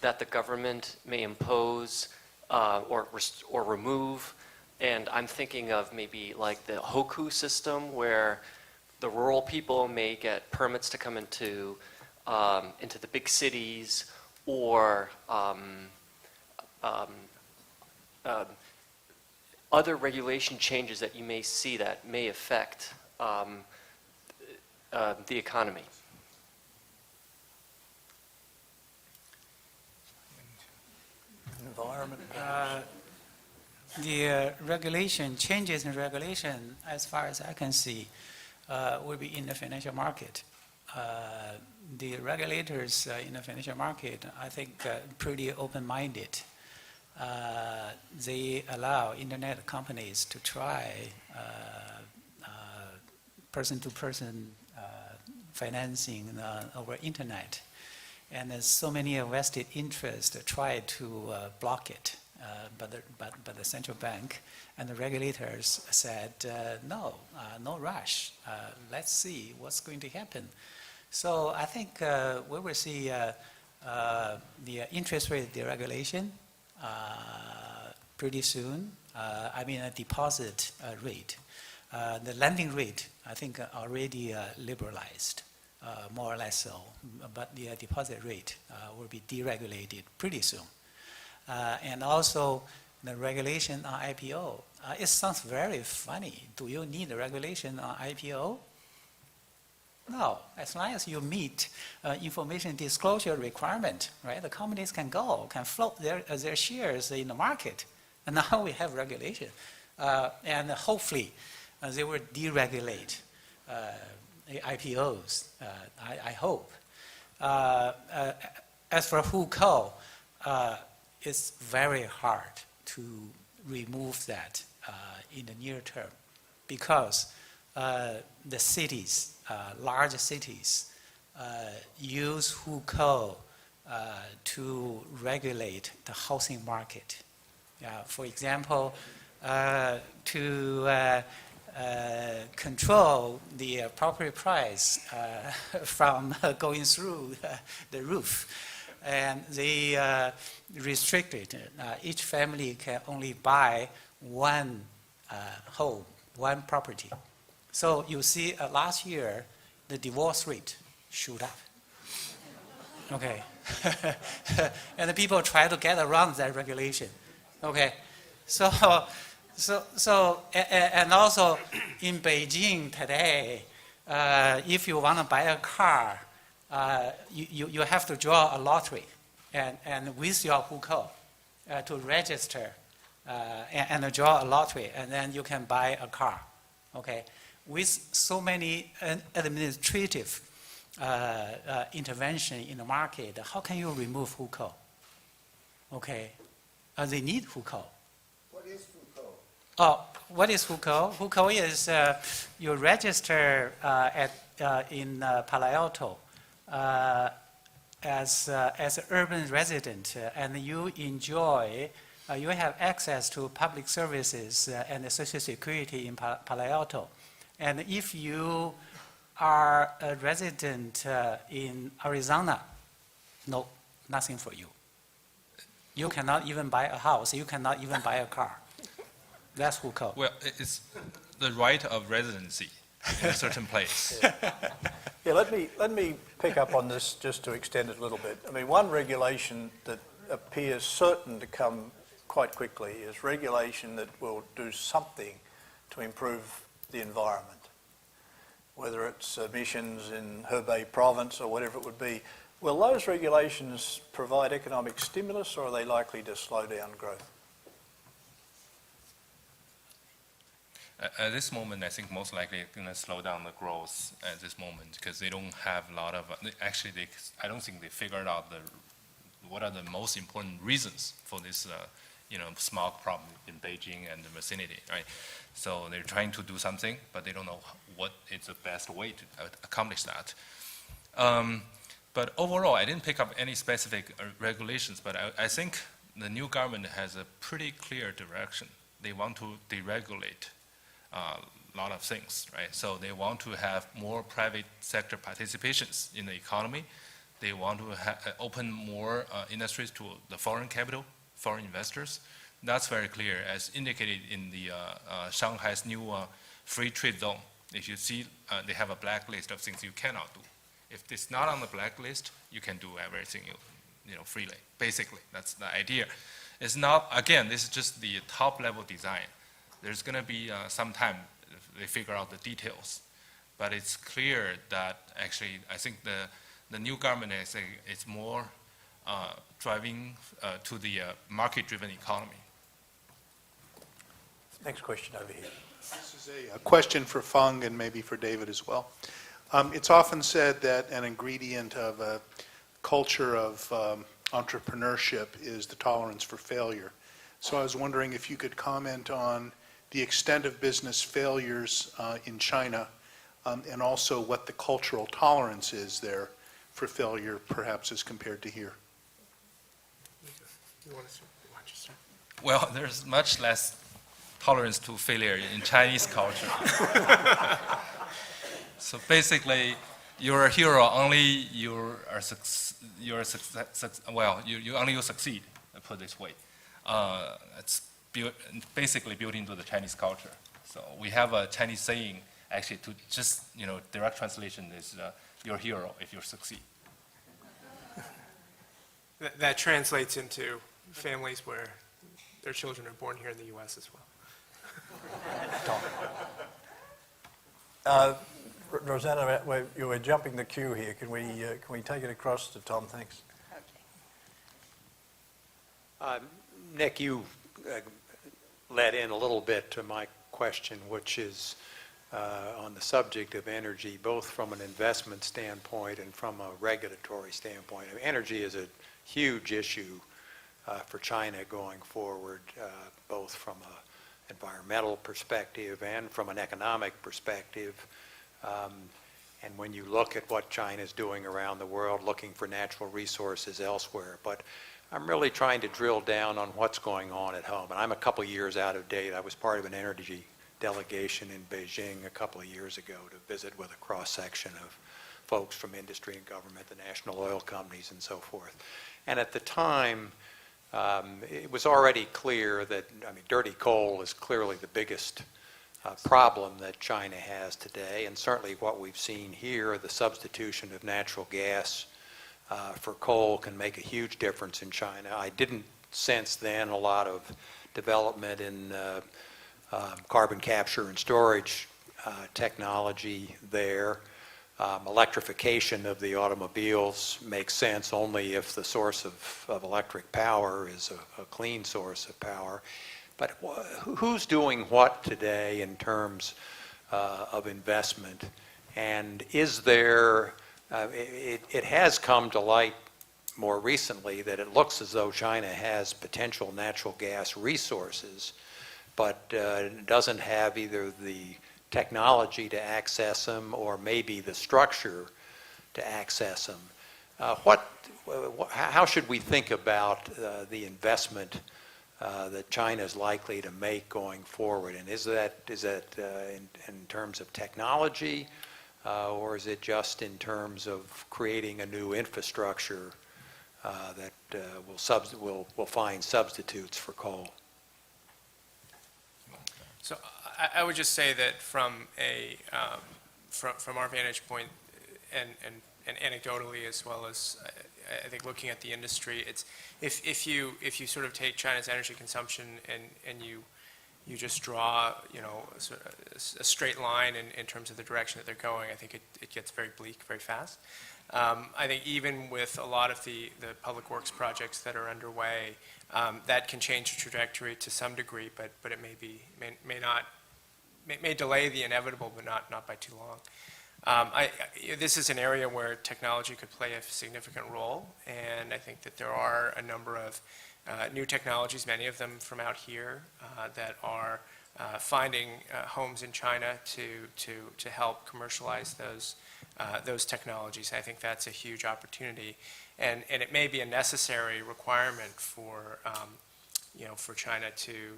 that the government may impose or remove? And I'm thinking of maybe like the Hoku system, where the rural people may get permits to come into the big cities, or other regulation changes that you may see that may affect the economy. Environment. The changes in regulation, as far as I can see, will be in the financial market. The regulators in the financial market, I think, pretty open-minded. They allow internet companies to try person-to-person financing over internet. And there's so many vested interests that try to block it. But the central bank and the regulators said, no rush. Let's see what's going to happen. So I think we will see the interest rate deregulation pretty soon. I mean, a deposit rate. The lending rate, I think, already liberalized, more or less so. But the deposit rate will be deregulated pretty soon. And also the regulation on IPO. It sounds very funny. Do you need a regulation on IPO? No. As long as you meet information disclosure requirement, right? The companies can float their shares in the market. And now we have regulation. And hopefully they will deregulate IPOs, I hope. As for Hukou, it's very hard to remove that in the near term, because the cities, large cities, use Hukou to regulate the housing market. For example, to control the property price from going through the roof. And they restricted. Each family can only buy one home, one property. So you see, last year, the divorce rate shoot up. Okay. And the people try to get around that regulation. Okay. And also in Beijing today, if you want to buy a car, you have to draw a lottery, and with your Hukou to register and draw a lottery, and then you can buy a car. Okay. with so many administrative intervention in the market, how can you remove Hukou? Okay, they need Hukou. What is Foucault? Oh, what is Hukou? Hukou is you register in Palo Alto as an urban resident, and you enjoy. You have access to public services and Social Security in Palo Alto. And if you are a resident in Arizona, no, nothing for you. You cannot even buy a house. You cannot even buy a car. That's Hukou. Well, it's the right of residency in a certain place. Yeah, let me pick up on this just to extend it a little bit. I mean, one regulation that appears certain to come quite quickly is regulation that will do something to improve the environment, whether it's emissions in Hebei province or whatever it would be. Will those regulations provide economic stimulus, or are they likely to slow down growth? At this moment, I think most likely it's going to slow down the growth at this moment because they don't have a lot of, actually, I don't think they figured out what are the most important reasons for this smog problem in Beijing and the vicinity, right? So they're trying to do something, but they don't know what is the best way to accomplish that. But overall, I didn't pick up any specific regulations, but I think the new government has a pretty clear direction. They want to deregulate a lot of things, right? So they want to have more private sector participations in the economy. They want to open more industries to the foreign capital, foreign investors. That's very clear, as indicated in the Shanghai's new free trade zone. If you see, they have a blacklist of things you cannot do. If it's not on the blacklist, you can do everything freely. Basically, that's the idea. It's not, again, this is just the top level design. There's going to be some time they figure out the details. But it's clear that actually, I think the new government is more driving to the market-driven economy. Next question over here. This is a question for Feng and maybe for David as well. It's often said that an ingredient of a culture of entrepreneurship is the tolerance for failure. So I was wondering if you could comment on the extent of business failures in China and also what the cultural tolerance is there for failure, perhaps as compared to here. You want to watch us? Well, there's much less tolerance to failure in Chinese culture. So basically, you're a hero only you only you succeed. I put it this way. It's basically built into the Chinese culture. So we have a Chinese saying, actually, to just direct translation is you're a hero if you succeed. That translates into families where their children are born here in the U.S. as well. Rosanna, you were jumping the queue here. Can we take it across to Tom? Thanks. Okay. Nick, you led in a little bit to my question, which is on the subject of energy, both from an investment standpoint and from a regulatory standpoint. I mean, energy is a huge issue for China going forward, both from an environmental perspective and from an economic perspective. And when you look at what China is doing around the world, looking for natural resources elsewhere. But I'm really trying to drill down on what's going on at home. And I'm a couple of years out of date. I was part of an energy delegation in Beijing a couple of years ago to visit with a cross-section of folks from industry and government, the national oil companies and so forth. And at the time, it was already clear that, dirty coal is clearly the biggest problem that China has today, and certainly what we've seen here, the substitution of natural gas for coal can make a huge difference in China. I didn't sense then a lot of development in carbon capture and storage technology there. Electrification of the automobiles makes sense only if the source of electric power is a clean source of power. But who's doing what today in terms of investment? And is there, it has come to light more recently that it looks as though China has potential natural gas resources, but doesn't have either the technology to access them or maybe the structure to access them. How should we think about the investment that China is likely to make going forward? And is that in terms of technology, or is it just in terms of creating a new infrastructure that will find substitutes for coal? So I would just say that from our vantage point, and anecdotally as well as I think looking at the industry, it's if you sort of take China's energy consumption and you just draw a straight line in terms of the direction that they're going, I think it gets very bleak very fast. I think even with a lot of the public works projects that are underway, that can change the trajectory to some degree, but it may delay the inevitable, but not by too long. This is an area where technology could play a significant role, and I think that there are a number of new technologies, many of them from out here, that are finding homes in China to help commercialize those technologies. I think that's a huge opportunity, and it may be a necessary requirement for China to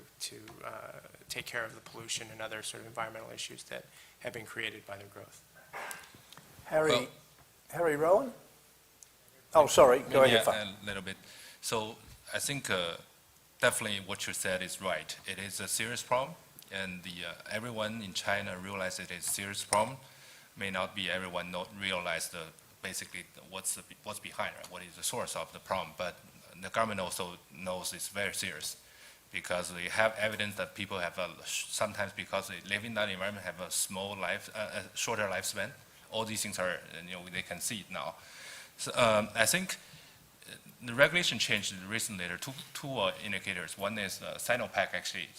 take care of the pollution and other sort of environmental issues that have been created by their growth. Harry Rowan? Oh, sorry, go ahead. A little bit. So I think definitely what you said is right. It is a serious problem, and everyone in China realizes it is a serious problem. May not be everyone realize basically what's behind it, what is the source of the problem, but the government also knows it's very serious, because we have evidence that people have sometimes, because they live in that environment, have a shorter lifespan. All these things are, they can see it now. So I think the regulation changed recently. There are two indicators. One is Sinopec actually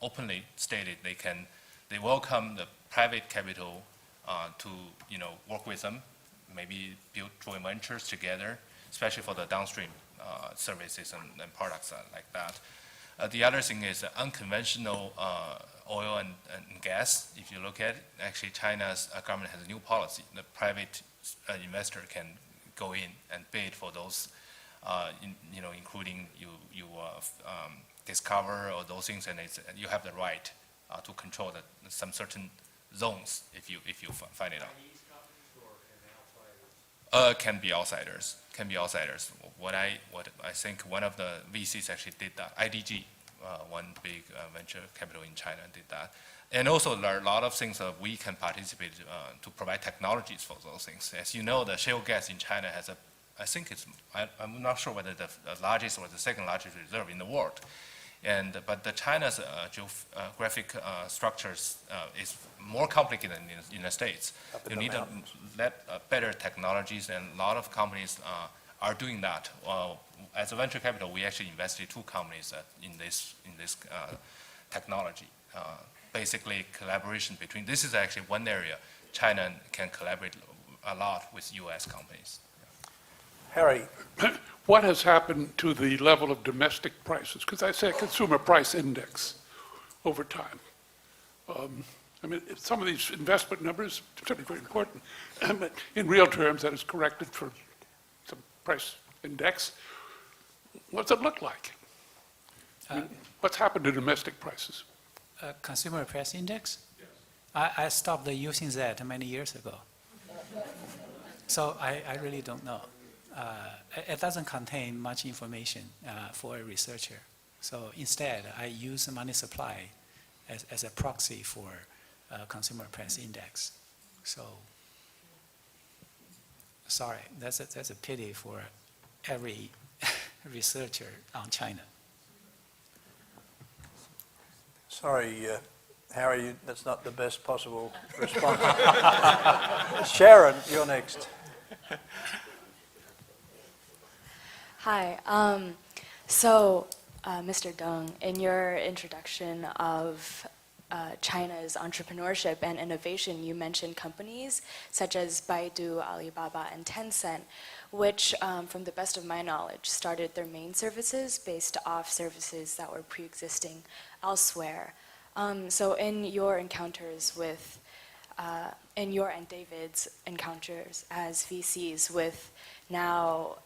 openly stated they welcome the private capital to work with them, maybe build joint ventures together, especially for the downstream services and products like that. The other thing is unconventional oil and gas. If you look at it, actually China's government has a new policy. The private investor can go in and bid for those, including you discover or those things, and you have the right to control some certain zones if you find it out. Can be outsiders. What I think one of the VCs actually did that. IDG, one big venture capital in China, did that. And also there are a lot of things that we can participate to provide technologies for those things. As you know, the shale gas in China has I'm not sure whether the largest or the second largest reserve in the world. But the China's geographic structures is more complicated than in the States. You need better technologies, and a lot of companies are doing that. As a venture capital, we actually invested 2 companies in this technology. Basically, collaboration between. This is actually one area China can collaborate a lot with U.S. companies. Harry. What has happened to the level of domestic prices? Because I say consumer price index over time. Some of these investment numbers are certainly very important, but in real terms, that is corrected for some price index. What's it look like? What's happened to domestic prices? Consumer price index? Yes. I stopped using that many years ago. So I really don't know. It doesn't contain much information for a researcher. So instead, I use money supply as a proxy for consumer price index. So, sorry, that's a pity for every researcher on China. Sorry, Harry, that's not the best possible response. Sharon, you're next. Hi. Mr. Deng, in your introduction of China's entrepreneurship and innovation, you mentioned companies such as Baidu, Alibaba, and Tencent, which, from the best of my knowledge, started their main services based off services that were pre-existing elsewhere. So in your encounters with, in your and David's encounters as VCs with now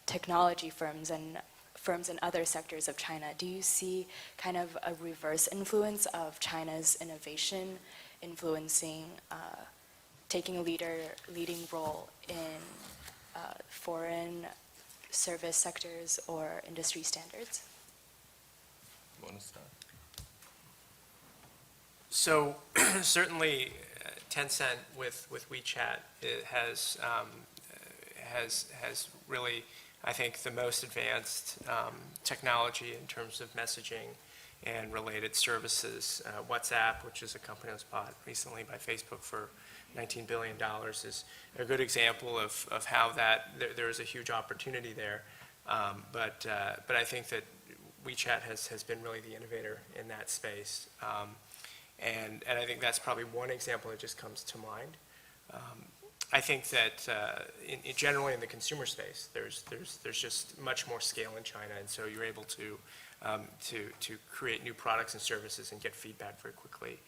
technology firms and firms in other sectors of China, do you see kind of a reverse influence of China's innovation influencing, taking a leading role in foreign service sectors or industry standards? You want to start? So certainly Tencent with WeChat has really, I think, the most advanced technology in terms of messaging and related services. WhatsApp, which is a company that was bought recently by Facebook for $19 billion, is a good example of how that there is a huge opportunity there. But I think that WeChat has been really the innovator in that space. And I think that's probably one example that just comes to mind. I think that generally in the consumer space, there's just much more scale in China, and so you're able to create new products and services and get feedback very quickly.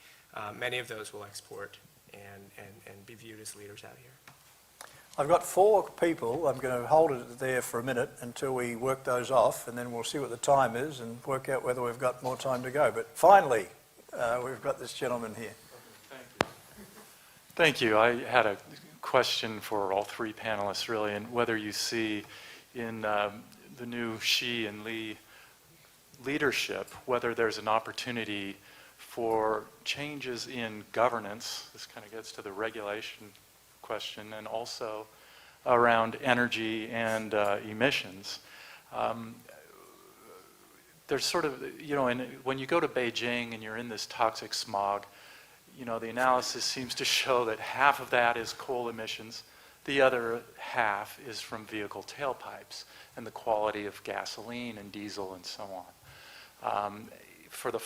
Many of those will export and be viewed as leaders out here. I've got 4 people. I'm going to hold it there for a minute until we work those off, and then we'll see what the time is and work out whether we've got more time to go. But finally, we've got this gentleman here. Thank you. I had a question for all 3 panelists, really, and whether you see in the new Xi and Li leadership, whether there's an opportunity for changes in governance. This kind of gets to the regulation question, and also around energy and emissions. There's sort of, when you go to Beijing and you're in this toxic smog, the analysis seems to show that half of that is coal emissions. The other half is from vehicle tailpipes and the quality of gasoline and diesel and so on. For the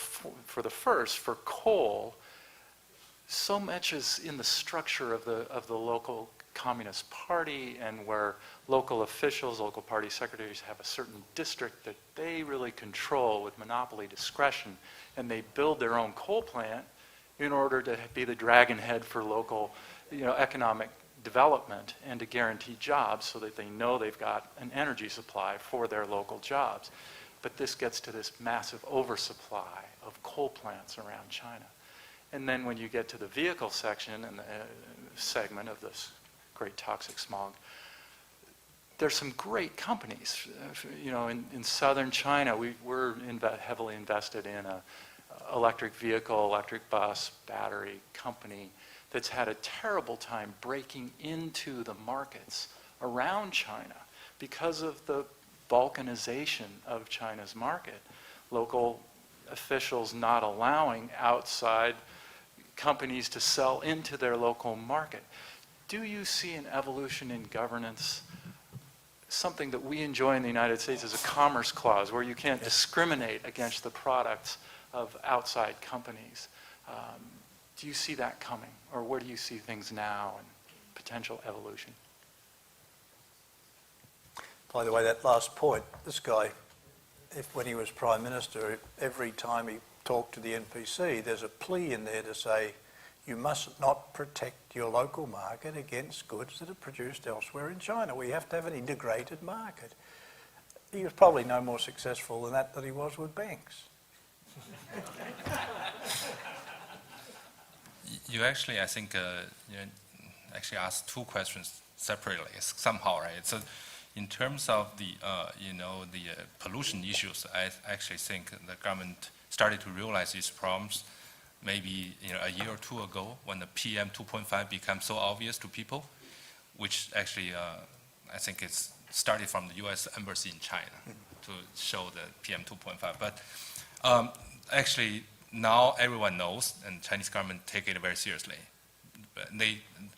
first, for coal, so much is in the structure of the local Communist Party, and where local officials, local party secretaries have a certain district that they really control with monopoly discretion, and they build their own coal plant in order to be the dragon head for local, economic development and to guarantee jobs so that they know they've got an energy supply for their local jobs. But this gets to this massive oversupply of coal plants around China. And then when you get to the vehicle section and the segment of this great toxic smog, there's some great companies. In southern China, we're heavily invested in a electric vehicle, electric bus, battery company that's had a terrible time breaking into the markets around China because of the balkanization of China's market. Local officials not allowing outside companies to sell into their local market. Do you see an evolution in governance, something that we enjoy in the United States as a commerce clause, where you can't discriminate against the products of outside companies? Do you see that coming, or where do you see things now and potential evolution? By the way, that last point, this guy, when he was Prime Minister, every time he talked to the NPC, there's a plea in there to say, you must not protect your local market against goods that are produced elsewhere in China. We have to have an integrated market. He was probably no more successful than he was with banks. You actually, I think, actually asked 2 questions separately somehow, right? So, in terms of the pollution issues, I actually think the government started to realize these problems maybe a year or 2 ago, when the PM 2.5 became so obvious to people, which actually I think it's started from the U.S. Embassy in China to show the PM 2.5. But actually now everyone knows, and the Chinese government take it very seriously.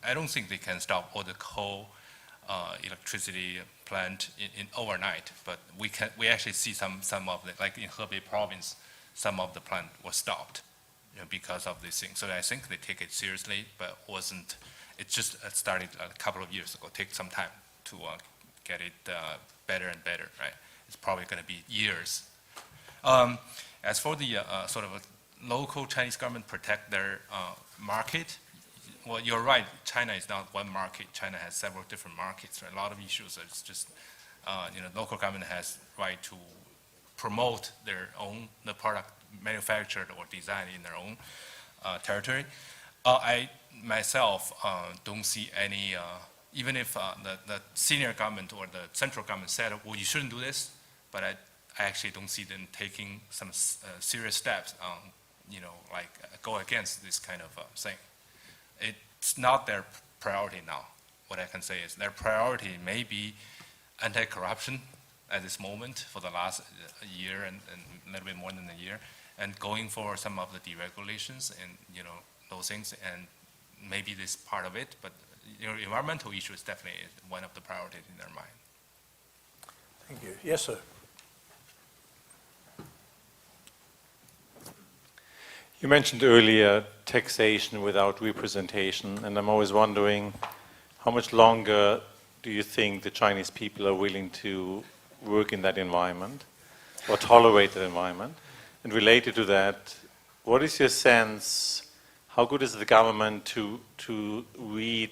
I don't think they can stop all the coal electricity plant in overnight, but we actually see some of the, like in Hebei province, some of the plant was stopped because of this thing. So I think they take it seriously, but it just started a couple of years ago. Take some time to get it better and better, right? It's probably going to be years. As for the sort of a local Chinese government protect their market, well, you're right. China is not one market. China has several different markets. Right? A lot of issues. It's just local government has right to promote the product manufactured or designed in their own territory. I myself don't see any. Even if the senior government or the central government said, well, you shouldn't do this, but I actually don't see them taking some serious steps on, like go against this kind of thing. It's not their priority now. What I can say is their priority may be anti-corruption at this moment for the last year and a little bit more than a year, and going for some of the deregulations and those things, and maybe this part of it, but environmental issue is definitely one of the priorities in their mind. Thank you. Yes, sir. You mentioned earlier taxation without representation, and I'm always wondering how much longer do you think the Chinese people are willing to work in that environment or tolerate that environment? And related to that, what is your sense, how good is the government to read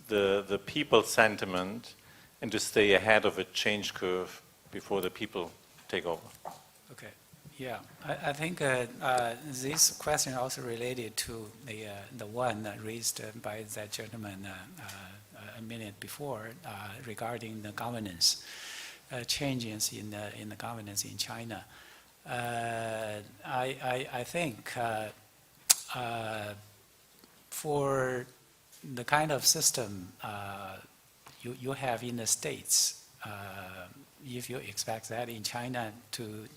the people's sentiment and to stay ahead of a change curve before the people take over? Okay. Yeah, I think this question also related to the one raised by that gentleman a minute before regarding the governance changes in the governance in China. I think for the kind of system you have in the States, if you expect that in China to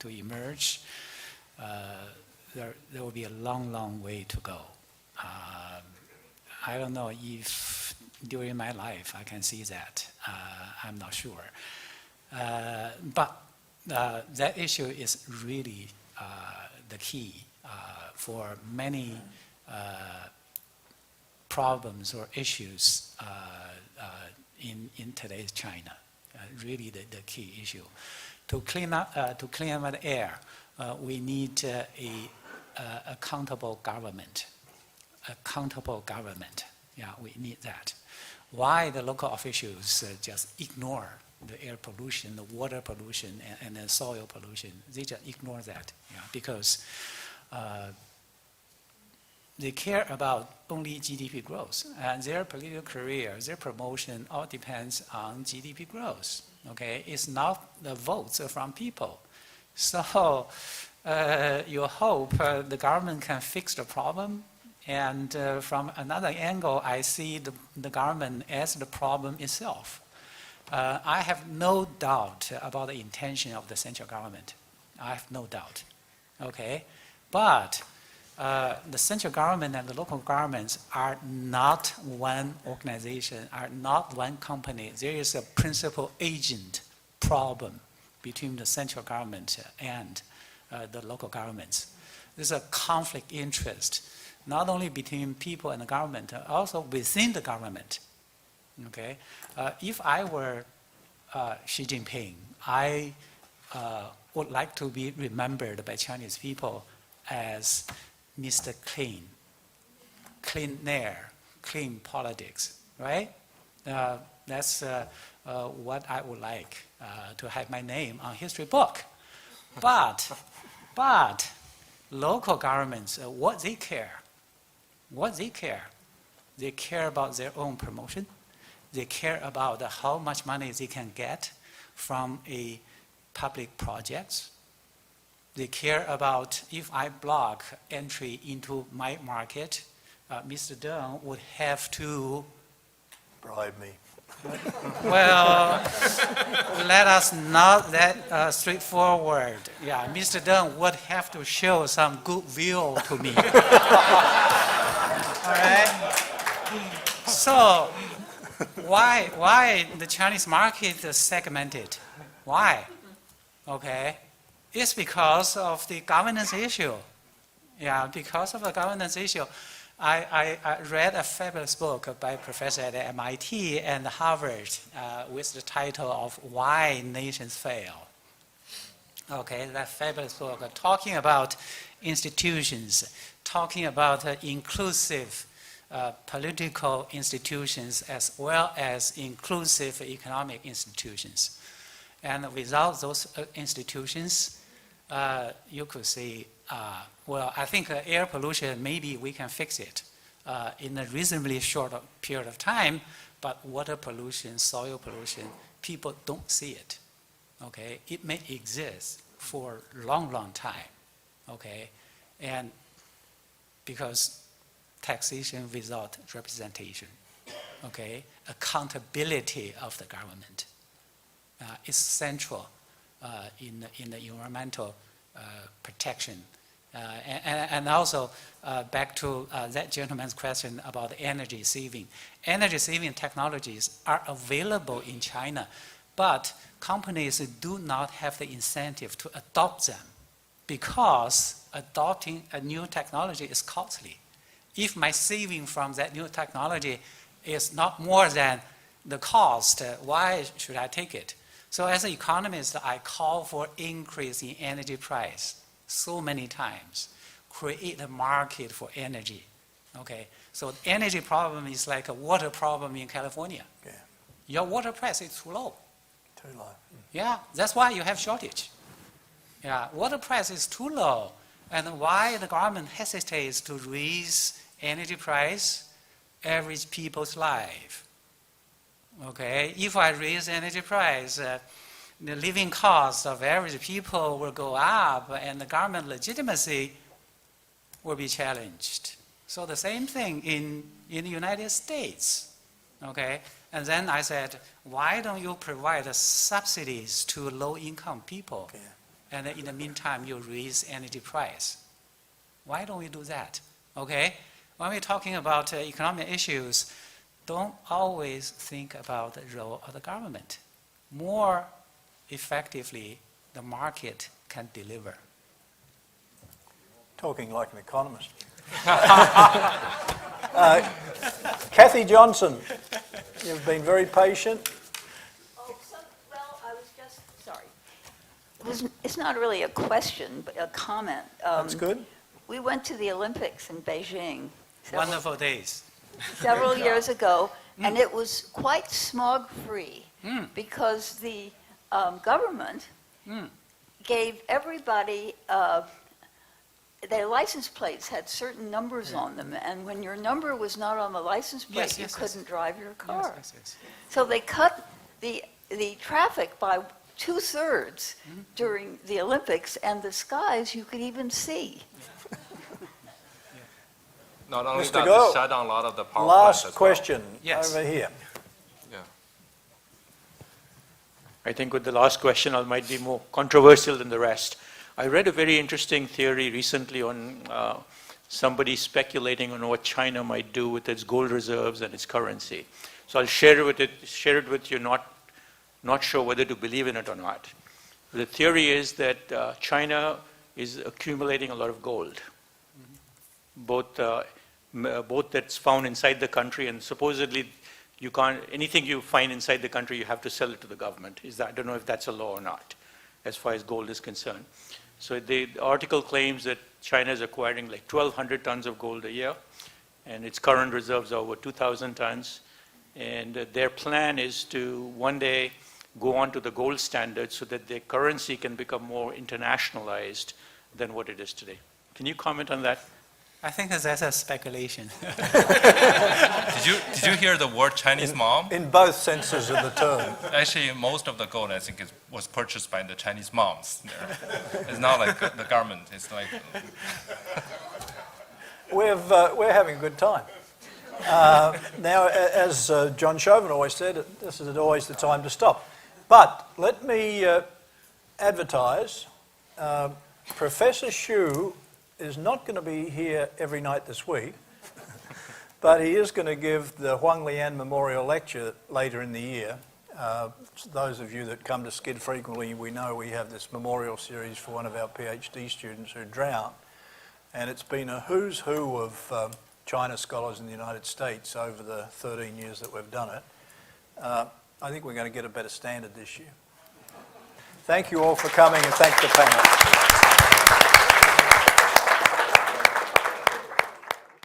emerge, there will be a long way to go. I don't know if during my life I can see that. I'm not sure. But that issue is really the key for many problems or issues in today's China. Really the key issue. To clean up the air, we need a accountable government. Accountable government. Yeah, we need that. Why the local officials just ignore the air pollution, the water pollution, and the soil pollution? They just ignore that, because they care about only GDP growth. And their political career, their promotion all depends on GDP growth. Okay, it's not the votes from people. So you hope the government can fix the problem. And from another angle, I see the government as the problem itself. I have no doubt about the intention of the central government. I have no doubt. Okay, but the central government and the local governments are not one organization, are not one company. There is a principal agent problem between the central government and the local governments. There's a conflict interest, not only between people and the government, also within the government. Okay, if I were Xi Jinping, I would like to be remembered by Chinese people as Mr. Clean, clean air, clean politics, right? That's what I would like to have my name on history book. But local governments, what they care? They care about their own promotion. They care about how much money they can get from a public projects. They care about if I block entry into my market, Mr. Deng would have to bribe me. Well, let us not that straightforward. Yeah, Mr. Deng would have to show some goodwill to me. All right. So, why the Chinese market is segmented? Why? Okay. It's because of the governance issue. Yeah, because of the governance issue. I read a fabulous book by a professor at MIT and Harvard with the title of Why Nations Fail. Okay, that fabulous book talking about institutions, talking about inclusive political institutions as well as inclusive economic institutions. And without those institutions, you could see, well, I think air pollution, maybe we can fix it in a reasonably short period of time, but water pollution, soil pollution, people don't see it, okay? It may exist for a long, long time, okay? And because taxation without representation, okay? Accountability of the government is central in the environmental protection. And also, back to that gentleman's question about energy saving. Energy saving technologies are available in China, but companies do not have the incentive to adopt them because adopting a new technology is costly. If my saving from that new technology is not more than the cost, why should I take it? So as an economist, I call for increase in energy price so many times, create a market for energy, okay? So the energy problem is like a water problem in California. Yeah. Your water price is too low. Too low. Yeah, that's why you have shortage. Yeah, water price is too low, and why the government hesitates to raise energy price? Average people's life. Okay, if I raise energy price, the living cost of average people will go up and the government legitimacy will be challenged. So the same thing in the United States, okay? And then I said, why don't you provide subsidies to low-income people? Okay. And in the meantime, you raise energy price. Why don't we do that, okay? When we're talking about economic issues, don't always think about the role of the government. More effectively, the market can deliver. Talking like an economist. Kathy Johnson, you've been very patient. Oh, well, I was just, sorry. It's not really a question, but a comment. That's good. We went to the Olympics in Beijing Wonderful days. several years ago, and it was quite smog-free because the government gave everybody, their license plates had certain numbers on them, and when your number was not on the license plate, you couldn't drive your car. So they cut the traffic by 2/3 during the Olympics, and the skies you could even see. Not only Mr. that, Go. they shut down a lot of the power plants Last as question Yes. over here. Yeah. I think with the last question, I might be more controversial than the rest. I read a very interesting theory recently on somebody speculating on what China might do with its gold reserves and its currency. So I'll share it with you, not sure whether to believe in it or not. The theory is that China is accumulating a lot of gold, both that's found inside the country, and supposedly you can't, anything you find inside the country, you have to sell it to the government. I don't know if that's a law or not, as far as gold is concerned. So the article claims that China is acquiring like 1,200 tons of gold a year, and its current reserves are over 2,000 tons. And their plan is to one day go on to the gold standard so that their currency can become more internationalized than what it is today. Can you comment on that? I think that's a speculation. Did you hear the word Chinese mom? In both senses of the term. Actually, most of the gold, I think, was purchased by the Chinese moms there. It's not like the government. It's like... We're having a good time. Now, as John Chauvin always said, this is always the time to stop. But let me advertise. Professor Xu is not going to be here every night this week, but he is going to give the Huang Lian Memorial Lecture later in the year. Those of you that come to SCID frequently, we know we have this memorial series for one of our PhD students who drowned. And it's been a who's who of China scholars in the United States over the 13 years that we've done it. I think we're going to get a better standard this year. Thank you all for coming, and thank the panel.